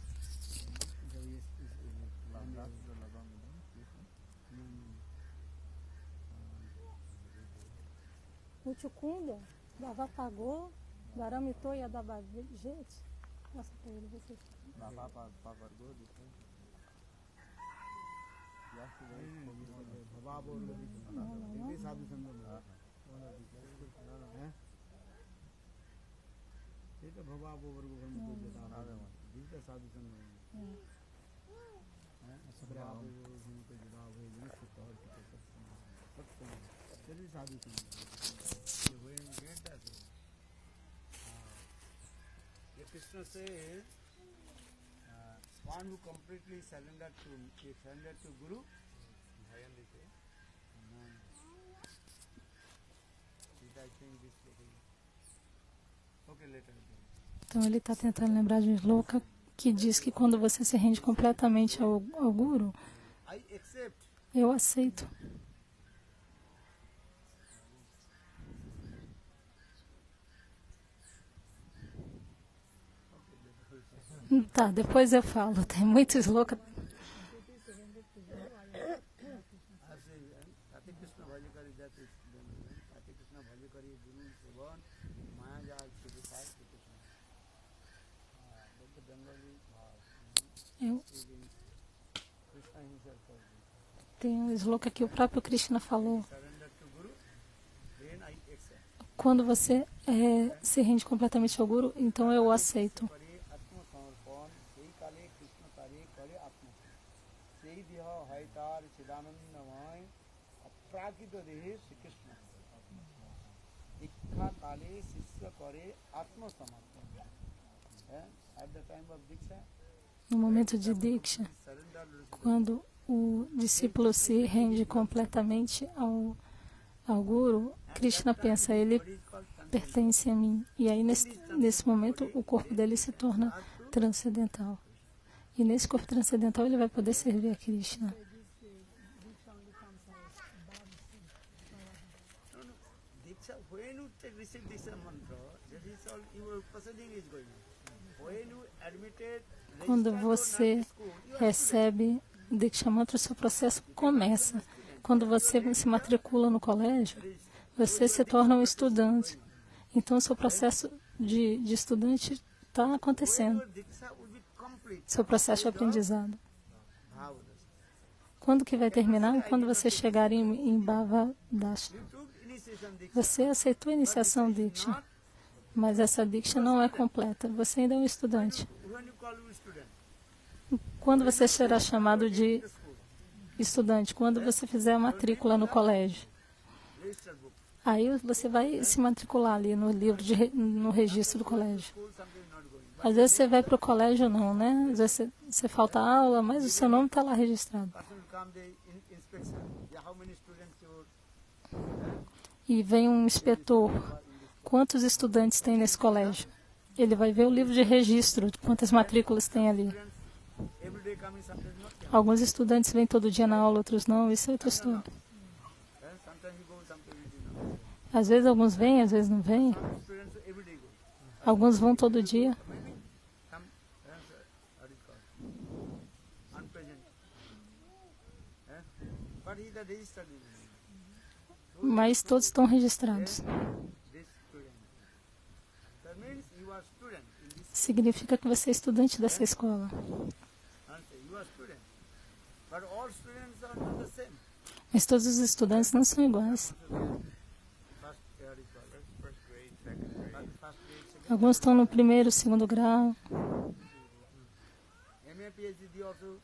O Chukunda, Bava pagou, Baramito e Adabajete. Nossa, para ele, você. Bava pagou, Krishna says, one who completely surrendered to Guru, Então ele está tentando lembrar de um sloka que diz que quando você se rende completamente ao Guru, eu aceito. Tá, depois eu falo. Tem muitos sloka. Tem um sloka que o próprio Krishna falou. Quando você se rende completamente ao Guru, então eu o aceito. No momento de Diksha, quando o discípulo se rende completamente ao Guru, Krishna pensa, ele pertence a mim. E aí, nesse momento, o corpo dele se torna transcendental. E nesse corpo transcendental, ele vai poder servir a Krishna. Quando você recebe Diksha Mantra, o seu processo começa. Quando você se matricula no colégio, você se torna um estudante. Então, o seu processo de estudante está acontecendo. Seu processo de aprendizado. Quando que vai terminar? Quando você chegar em Bhavadasha. Você aceitou a iniciação Diksha, mas essa Diksha não é completa. Você ainda é um estudante. Quando você será chamado de estudante? Quando você fizer a matrícula no colégio. Aí você vai se matricular ali no livro, no registro do colégio. Às vezes você vai para o colégio não, né? Às vezes você falta aula, mas o seu nome está lá registrado. E vem um inspetor. Quantos estudantes tem nesse colégio? Ele vai ver o livro de registro, de quantas matrículas tem ali. Alguns estudantes vêm todo dia na aula, outros não. Isso é outro estudo. Às vezes alguns vêm, às vezes não vêm. Alguns vão todo dia. Mas todos estão registrados. Significa que você é estudante dessa escola. are students. But all students are not the same. Mas todos os estudantes não são iguais. First year is called first grade, second grade. First grade, second Alguns estão no primeiro, segundo grau. MA, PhD also.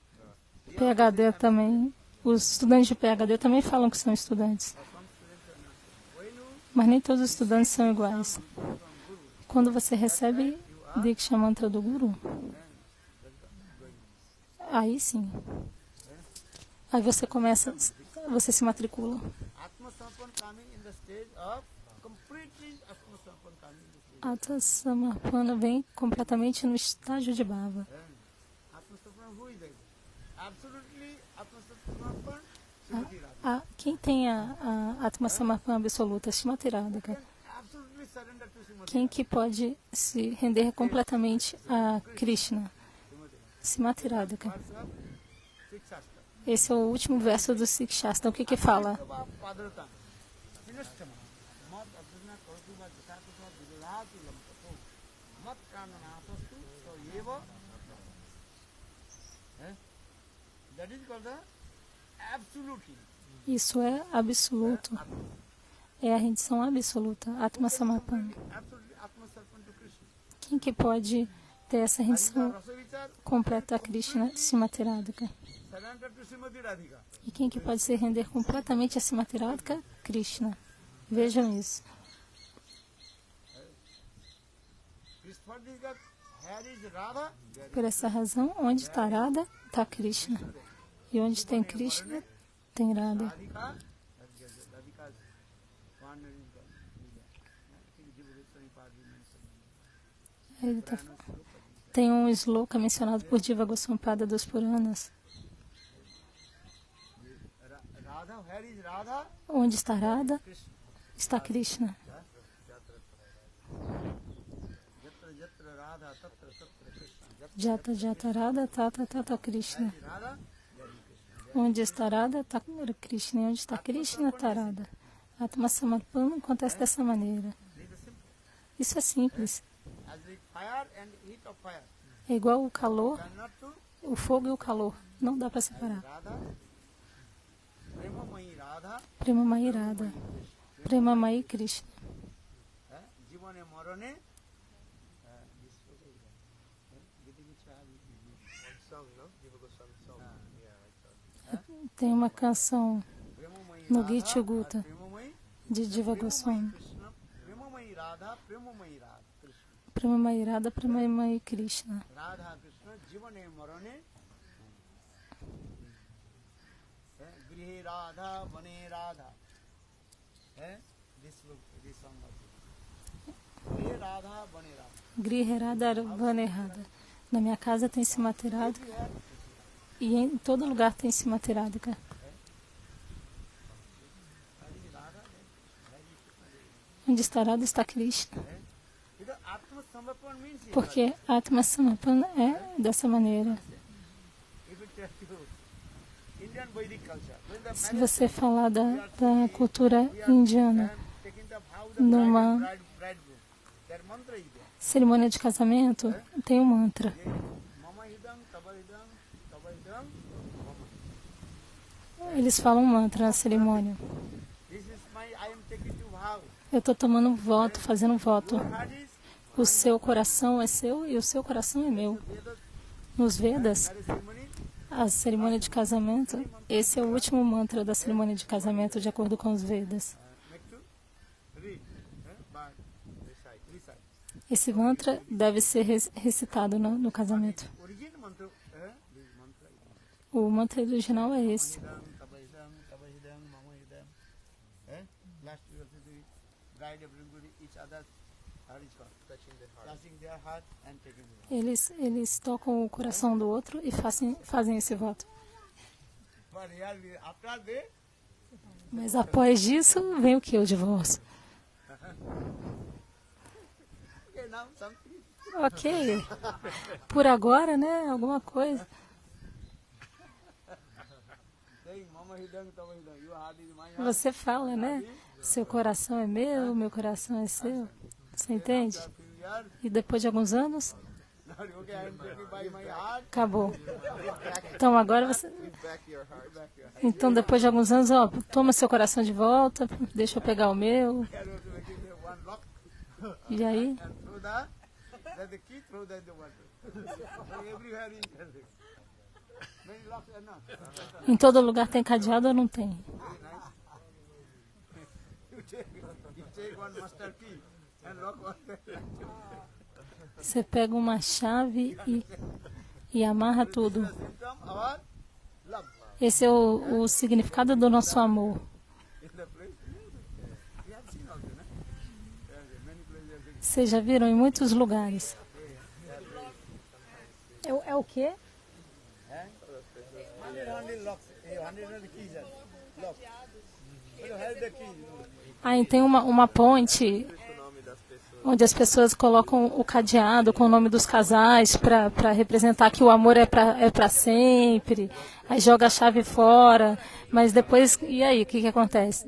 PhD também. Os estudantes de PhD também falam que são estudantes. Some students are not. When you Mas nem todos os estudantes são iguais. Quando você recebe Diksha Mantra do Guru, aí sim. Aí você começa, você se matricula. Atma Samarpan coming in the stage of completely Atma Samarpan coming in the stage. Atma Samarpana vem completamente no estágio de Bhava. Atma Samarpan, who is that? Absolutely Atma Samarpan, Srimati Radha. Quem tem a Atma Samarpana absoluta, Srimati Radhika? Can absolutely surrender to Srimati Quem que pode se render completamente a Krishna? Srimati Radhika. Radha. Verse of Sixth Shastra. Esse é o último verso do Sikh Shastra. O que que fala? Padratam. Sinastama. Mat Arjuna Kartuva Jatatuva Vidulatu Lampato. Mat Prananasastu. So Yeva. That is called the absolute. Isso é absoluto. É a rendição absoluta, Atma Samarpana. Absolutely Atma Sarpan to Krishna. Quem que pode ter essa rendição Rasavichar. completa a Krishna, Srimati Radhika? Surrender to Srimati Radhika. E quem que pode se render completamente a Srimati Radhika? Krishna. Vejam isso. For this God, here is Radha. There Por essa razão, onde está Radha, está Krishna. E onde tem Krishna, tem Radha. Radhika. Radhika's partner is God. I think Jiva Goswami Padi mentioned. Ele tem um sloka mencionado por Jiva Goswami dos Puranas. Radha, where is Radha? Onde está Radha, Krishna. está Krishna. Jatra Jatra Radha, Tatra Tatra Krishna. Jata Jata Radha, Tata Tata Krishna. Radha, Onde está Radha, está Krishna. E onde está Krishna, está Radha. Atma Samarpana acontece dessa maneira. this is simple. Isso é simples. As with fire and heat of fire. É igual o calor, Cannot to o fogo e o calor. Não dá para separar. Radha. Premamayi Radha. Premamayi Radha. Premamayi Krishna. Jivane Marane. Tem uma canção no Gita Gutta de Jiva Goswami. Krishna. Premamayi Radha. Premamayi Radha. Krishna. Premamayi Radha, Premamayi Krishna. Radha Krishna. Jivane Marane. Grihe Radha. Vane Radha. This song also. Grihe Radha. Vane Radha. Grihe Radha, Vane Radha. Na minha casa tem Srimati Radhika e em todo lugar tem Srimati Radhika. Onde está Radha, está Krishna. Because Atma Samarpan means it. Porque Atma Samarpana é dessa maneira. If it tells you Indian Vedic culture, when the Se você falar da cultura indiana, taking the vow the numa bridegroom, their mantra is there. cerimônia de casamento, tem um mantra. Mama hidam, taba hidam, mama. Eles falam um mantra na cerimônia. This is I am taking to vow. Eu estou tomando um voto, fazendo um voto. Heart is O seu coração é seu e o seu coração é meu. Vedas, Nos Vedas, that is ceremony. a cerimônia de casamento, esse é o último mantra da cerimônia de casamento, de acordo com os Vedas. Make to read, but recite. Esse mantra deve ser recitado no casamento. Origin mantra, this mantra is O mantra original é esse. hidam, taba hidam, mama hidam. Last we also do it. Guide everybody, each other. How is called? Touching their heart and taking the Eles tocam o coração do outro e fazem esse voto. But here, after they, Mas após disso, vem o que? O divórcio. okay, now something. Ok. Por agora, né? Alguma coisa. Saying, mama hidam, taba hidam. Your heart is my heart. Você fala, né? Seu coração é meu, meu coração é seu. Você entende? After a few years, E depois de alguns anos, Acabou. Então agora você... Então depois de alguns anos, ó, toma seu coração de volta, deixa eu pegar o meu. E aí? Em todo lugar tem cadeado ou não tem? Você pega uma chave e amarra tudo. Esse é o significado do nosso amor. Vocês já viram em muitos lugares. É o quê? Aí tem uma ponte onde as pessoas colocam o cadeado com o nome dos casais para representar que o amor é para sempre. Aí joga a chave fora, mas depois, e aí, o que acontece?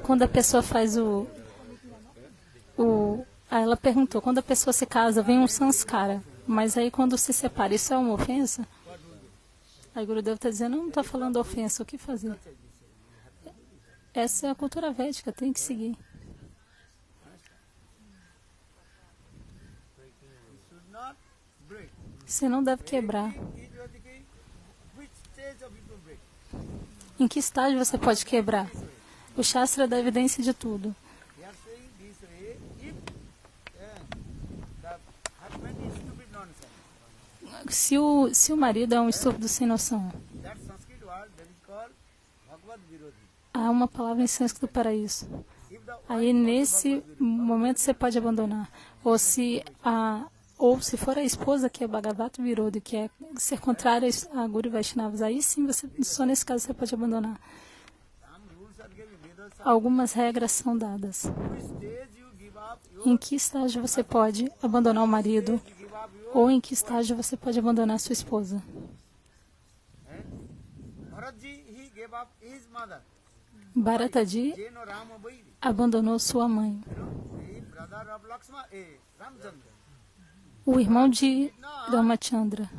Quando a pessoa faz ela perguntou, quando a pessoa se casa, vem um sanskara, mas aí quando se separa, isso é uma ofensa? Aí Gurudev está dizendo, não está falando ofensa, o que fazer? Essa é a cultura védica, tem que seguir. Você não deve quebrar. Em que estágio você pode quebrar? O Shastra dá evidência de tudo. Se o marido é um estúpido sem noção, há uma palavra em sânscrito para isso. Aí nesse momento você pode abandonar. Ou se for a esposa que é Bhagavat Virodhi, que é ser contrária a Guru e Vaishnavas, aí sim, só nesse caso você pode abandonar. Algumas regras são dadas. Em que estágio você pode abandonar o marido? Ou em que estágio você pode abandonar sua esposa? Bharataji abandonou sua mãe. O irmão de Ramachandra.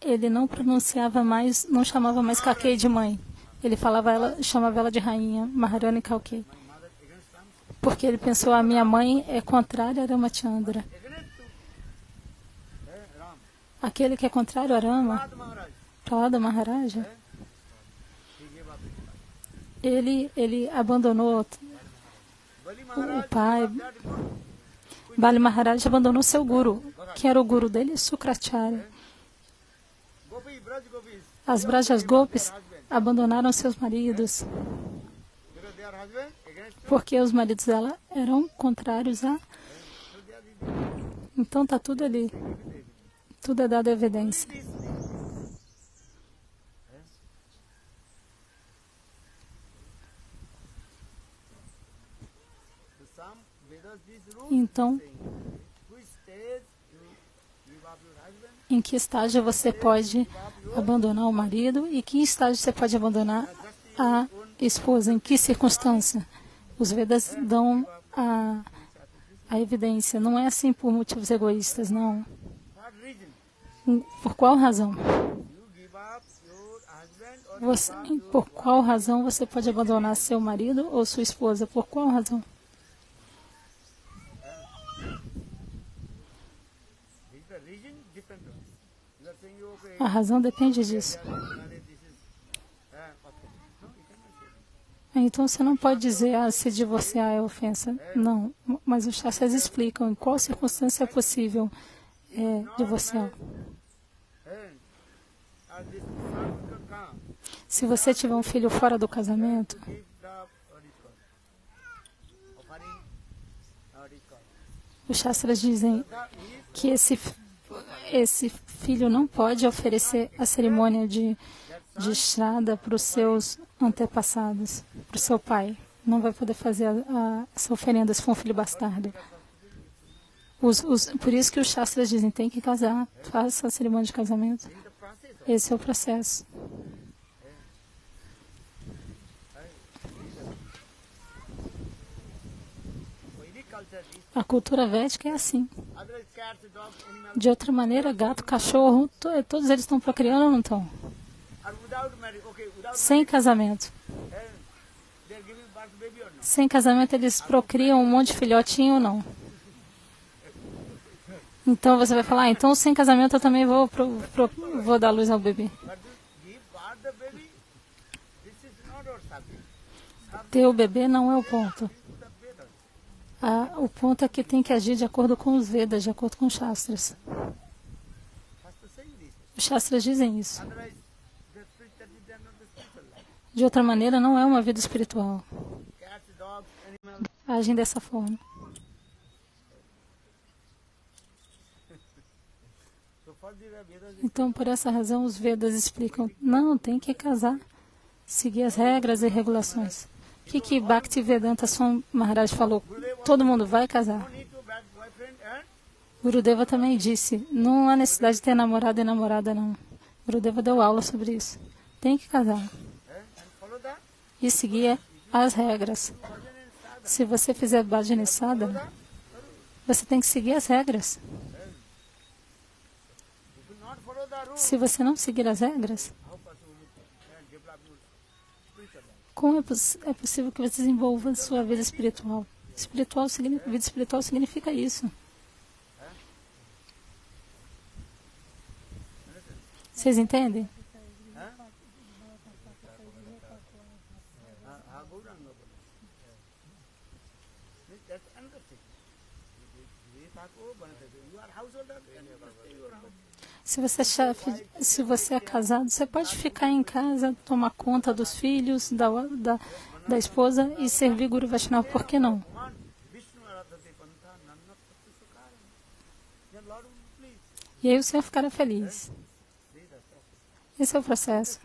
Ele não pronunciava mais, não chamava mais Kakei de mãe. Ele chamava ela de rainha, Maharani Kalkei. Porque ele pensou, a minha mãe é contrária a Ramachandra. Aquele que é contrário a Rama, Prahlada Maharaja, ele abandonou o pai. Bali Maharaj abandonou seu guru. Quem era o guru dele? Sukracharya. As Brajas Gopis abandonaram seus maridos porque os maridos dela eram contrários a... Então está tudo ali. Tudo é dado evidência. Então, em que estágio você pode abandonar o marido e que estágio você pode abandonar a esposa? Em que circunstância? Os Vedas dão a evidência. Não é assim por motivos egoístas, não. Por qual razão? Por qual razão você pode abandonar seu marido ou sua esposa? Por qual razão? A razão depende disso. Então você não pode dizer, se divorciar é ofensa. Não, mas os Shastras explicam em qual circunstância é possível divorciar. Se você tiver um filho fora do casamento, os Shastras dizem que esse filho não pode oferecer a cerimônia de Shraddha para os seus antepassados, para o seu pai. Não vai poder fazer essa oferenda se for um filho bastardo. Por isso que os Shastras dizem, tem que casar, faça a cerimônia de casamento. Esse é o processo. A cultura védica é assim. De outra maneira, gato, cachorro, todos eles estão procriando ou não estão? Sem casamento. Sem casamento eles procriam um monte de filhotinho ou não? Então você vai falar, então sem casamento eu também vou dar luz ao bebê. Ter o bebê não é o ponto. O ponto é que tem que agir de acordo com os Vedas, de acordo com os Shastras. Os Shastras dizem isso. De outra maneira, não é uma vida espiritual. Agem dessa forma. Então, por essa razão, os Vedas explicam, não, tem que casar, seguir as regras e regulações. O que Bhaktivedanta Swami Maharaj falou? Todo mundo vai casar. Gurudeva também disse, não há necessidade de ter namorado e namorada, não. Gurudeva deu aula sobre isso. Tem que casar. E seguir as regras. Se você fizer bhajana sadhana, você tem que seguir as regras. Se você não seguir as regras, como é possível que você desenvolva sua vida espiritual? Vida espiritual significa isso. Vocês entendem? Se você é casado, você pode ficar em casa, tomar conta dos filhos, da esposa e servir Guru Vaishnava, por que não? E aí o Senhor ficará feliz. Esse é o processo.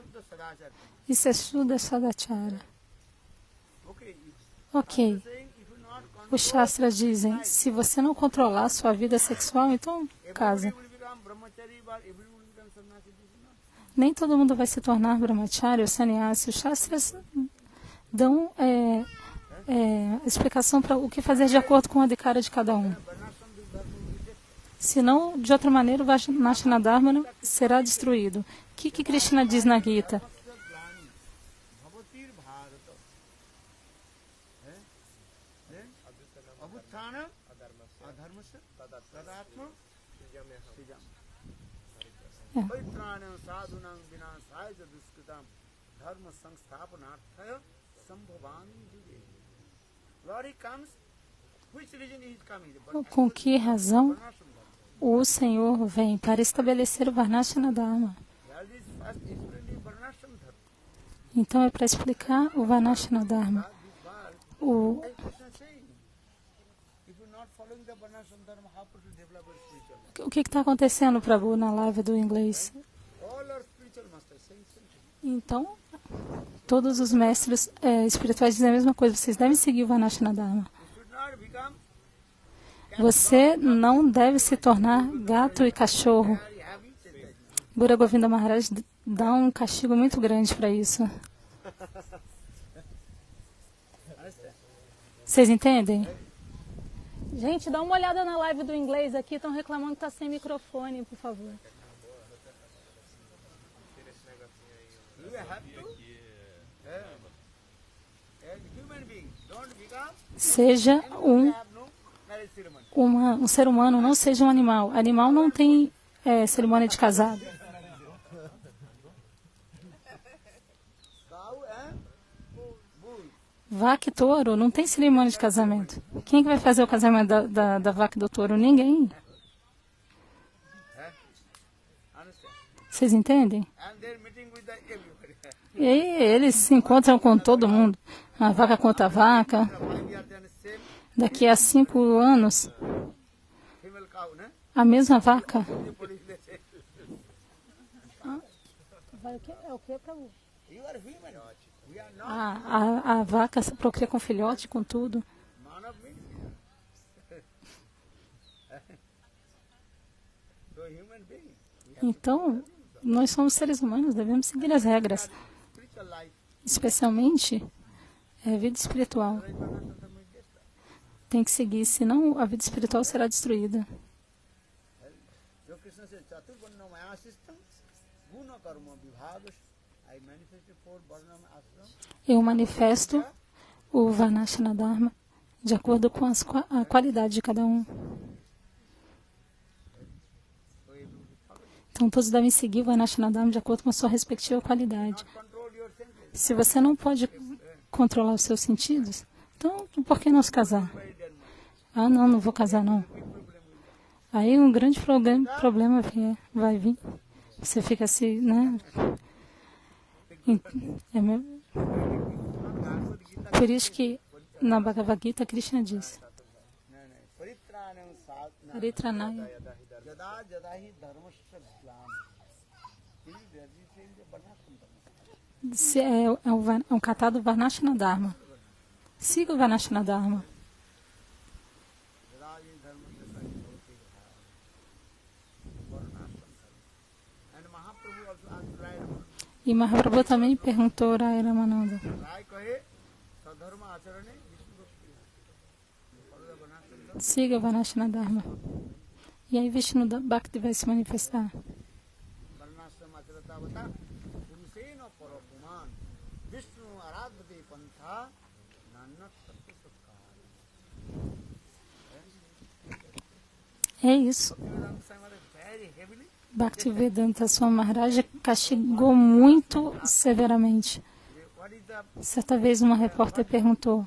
Isso é Shuddha Sadachara. Ok. Os Shastras dizem, se você não controlar a sua vida sexual, então casa. Nem todo mundo vai se tornar brahmachari ou sannyasi. Os Shastras dão explicação para o que fazer de acordo com a adhikara de cada um. Senão, de outra maneira, o Varnashana Dharma será destruído. O que Krishna diz na Gita? Com que razão o Senhor vem? Para estabelecer o Varnashana Dharma. Então é para explicar o Varnashana Dharma. O que está acontecendo, Prabhu, na live do inglês? Então, todos os mestres espirituais dizem a mesma coisa. Vocês devem seguir o Varnashana Dharma. Você não deve se tornar gato e cachorro. Guru Govinda Maharaj dá um castigo muito grande para isso. Vocês entendem? Gente, dá uma olhada na live do inglês aqui. Estão reclamando que está sem microfone, por favor. Seja um ser humano, não seja um animal. Animal não tem cerimônia de casado. Vaca e touro não tem cerimônia de casamento. Quem que vai fazer o casamento da vaca e do touro? Ninguém. Vocês entendem? E aí eles se encontram com todo mundo. A vaca contra a vaca. Daqui a 5 anos, a mesma vaca. É o que para você? A vaca procria com filhote, com tudo. Então, nós somos seres humanos, devemos seguir as regras. Especialmente a vida espiritual. tem que seguir, senão a vida espiritual será destruída. Eu manifesto o Varnashana Dharma de acordo com a qualidade de cada um. Então todos devem seguir o Varnashana Dharma de acordo com a sua respectiva qualidade. Se você não pode controlar os seus sentidos, então por que não se casar? Ah, não vou casar não. Aí um grande problema vai vir. Você fica assim, né? Por isso que na Bhagavad Gita Krishna diz: Paritranaya. É um catado Varnashana Dharma. Siga o Varnashana Dharma. E Mahaprabhu também perguntou a Rai Ramananda. Siga o Varnashana Dharma. E aí Vishnu Bhakti vai se manifestar. É isso. Bhaktivedanta Swami Maharaj castigou muito severamente. Certa vez uma repórter perguntou: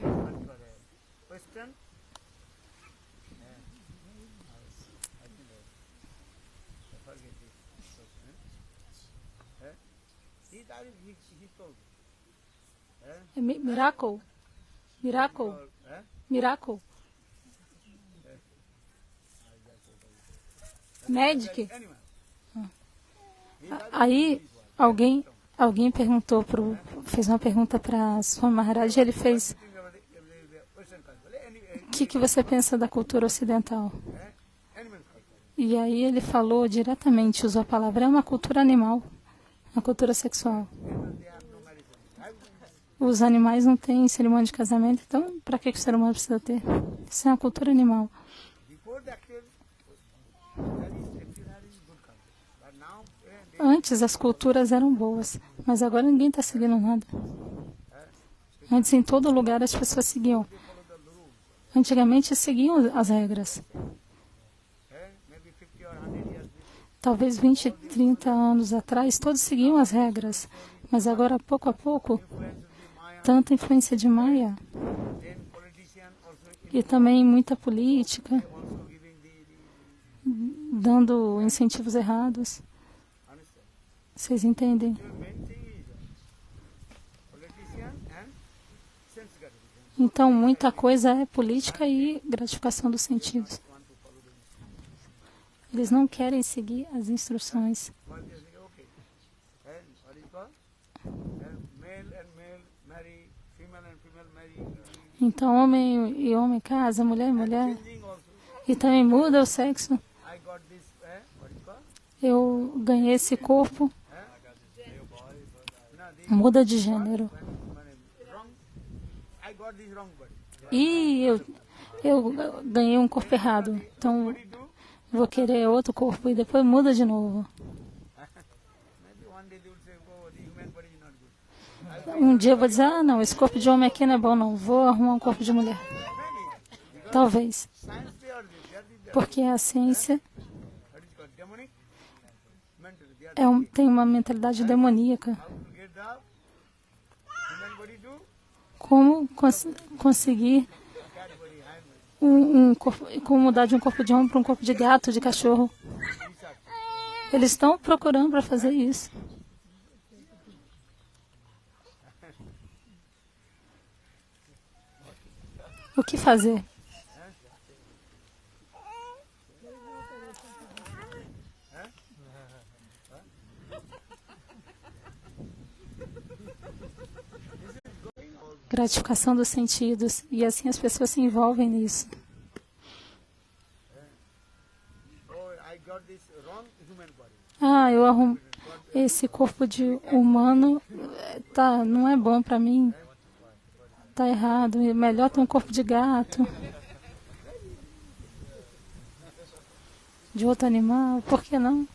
Miracle? Magic? Aí alguém perguntou, fez uma pergunta para Swami Maharaj e ele fez: o que você pensa da cultura ocidental? E aí ele falou diretamente, usou a palavra: é uma cultura animal, uma cultura sexual. Os animais não têm cerimônia de casamento, então para que o ser humano precisa ter? Isso é uma cultura animal. Antes as culturas eram boas, mas agora ninguém está seguindo nada. Antes em todo lugar as pessoas seguiam. Antigamente seguiam as regras. Talvez 20, 30 anos atrás todos seguiam as regras, mas agora pouco a pouco, tanta influência de Maya e também muita política, dando incentivos errados. Vocês entendem? Então, muita coisa é política e gratificação dos sentidos. Eles não querem seguir as instruções. Então, homem e homem casa, mulher e mulher. E também muda o sexo. Eu ganhei esse corpo. Muda de gênero. E eu ganhei um corpo errado. Então, vou querer outro corpo e depois muda de novo. Um dia eu vou dizer: ah, não, esse corpo de homem aqui não é bom, não. Vou arrumar um corpo de mulher. Talvez. Porque a ciência tem uma mentalidade demoníaca. Como conseguir como mudar de um corpo de homem para um corpo de gato, de cachorro? Eles estão procurando para fazer isso. O que fazer? Gratificação dos sentidos. E assim as pessoas se envolvem nisso. Ah, eu arrumo esse corpo de humano, não é bom para mim. Está errado. É melhor ter um corpo de gato. de outro animal, por que não?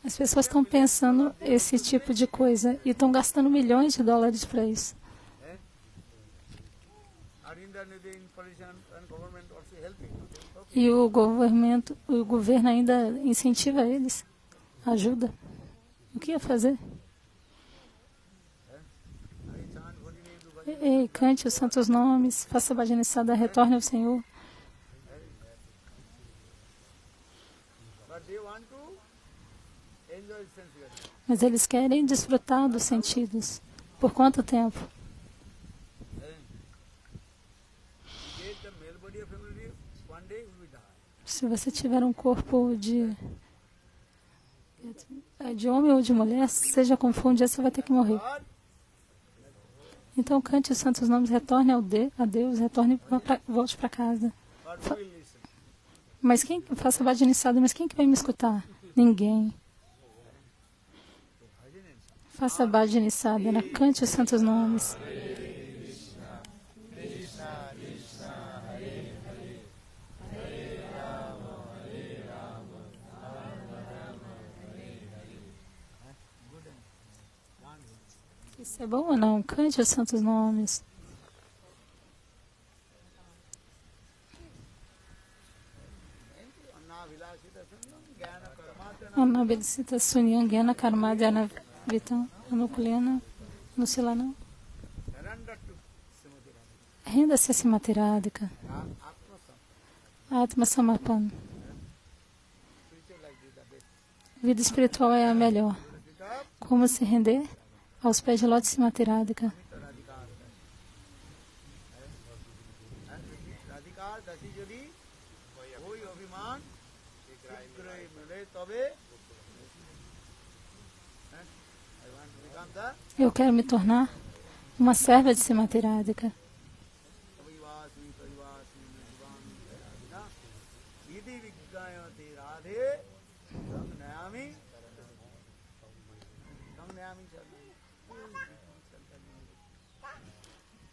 As pessoas estão pensando esse tipo de coisa e estão gastando milhões de dólares para isso. E o governo ainda incentiva eles, ajuda. O que ia fazer? Ei, cante os santos nomes, faça bhajanissada, retorne ao Senhor. Mas eles querem desfrutar dos sentidos. Por quanto tempo? Se você tiver um corpo de homem ou de mulher, seja como for, um dia você vai ter que morrer. Então cante os santos nomes, retorne a Deus, retorne, volte para casa. Mas quem faça bhajanissada, mas quem que vai me escutar? Ninguém. Faça bhajanissada, né? Cante os santos nomes. Isso é bom ou não? Cante os santos nomes. Anabedicita Sunyam Gyana Karmadhyana Vitam Anukulena Nusilana. Renda-se a Srimati Radhika. Atma Samarpana. Vida espiritual é a melhor. Como se render? Aos pés de Lótus Srimati Radhika. Eu quero me tornar uma serva de Srimati Radhika.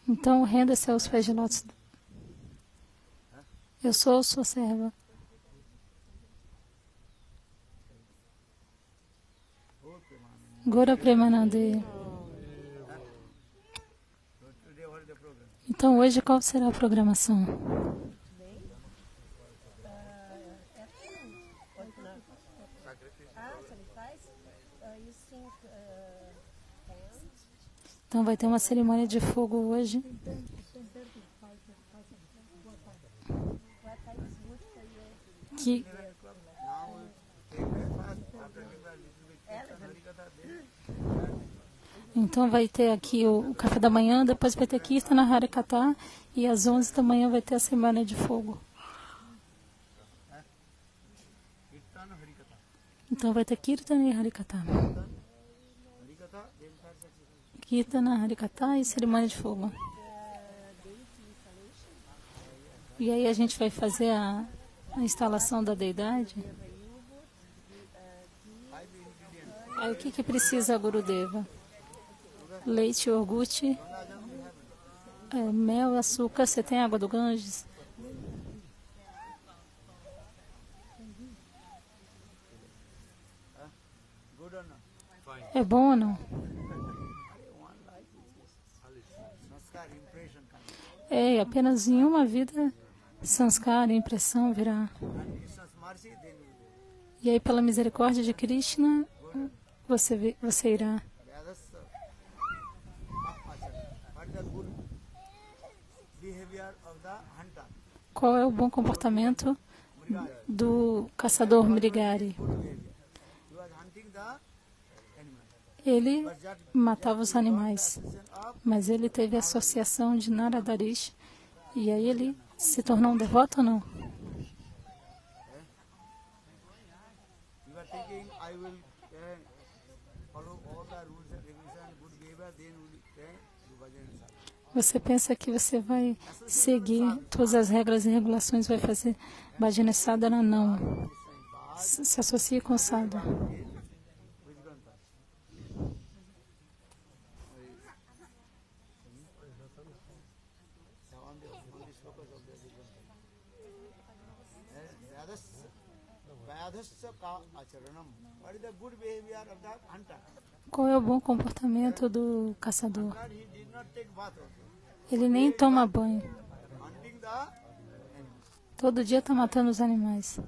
Então, renda-se aos pés de Lótus. Eu sou sua serva. Gora Premanande. Então, hoje, qual será a programação? Então, vai ter uma cerimônia de fogo hoje. Então vai ter aqui o café da manhã, depois vai ter Kirtana Harikatha e às 11 da manhã vai ter a cerimônia de fogo. Então vai ter Kirtana e Harikatha. Kirtana, Harikatha e cerimônia de fogo. E aí a gente vai fazer a instalação da deidade. Aí o que precisa a Gurudeva? Leite, iogurte, mel, açúcar. Você tem água do Ganges? É bom ou não? É, apenas em uma vida, sanskara, impressão virá. E aí, pela misericórdia de Krishna, você irá. Qual é o bom comportamento do caçador Mrigari? Ele matava os animais, mas ele teve a associação de Naradarish, e aí ele se tornou um devoto ou não? Você pensa que você vai seguir todas as regras e regulações, vai fazer bhajana sadhana? Não. Se associe com o sadhu. Qual é o bom comportamento do caçador? Ele nem toma banho. Todo dia está matando os animais.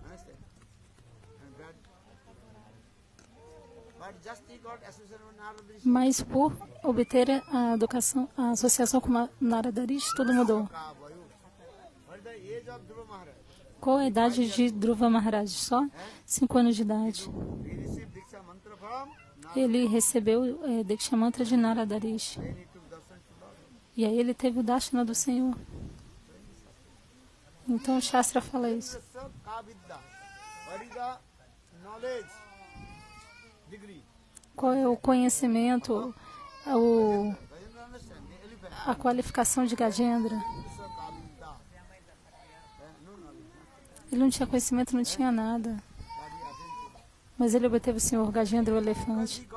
Mas por obter a educação, a associação com Narada Rishi, tudo mudou. Qual a idade de Dhruva Maharaj? Só 5 anos de idade. Ele recebeu Diksha Mantra de Narada Rishi. E aí ele teve o Darshana do Senhor. Então o Shastra fala isso. Qual é o conhecimento, a qualificação de Gajendra? Ele não tinha conhecimento, não tinha nada. Mas ele obteve o Senhor Gajendra, o elefante.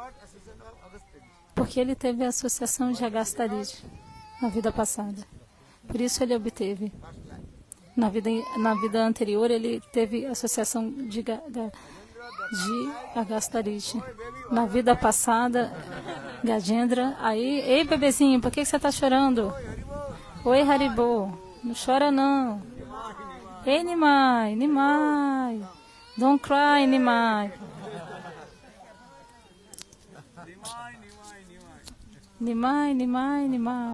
Porque ele teve a associação de Agastha-Rishi na vida passada. Por isso ele obteve. Na vida anterior ele teve a associação de Agastha-Rishi. Na vida passada, Gajendra. Aí, ei bebezinho, por que você está chorando? Oi, Haribo. Não chora não. Ei, Nimai, Nimai. Don't cry, Nimai. Nimai, Nimai, Nimai.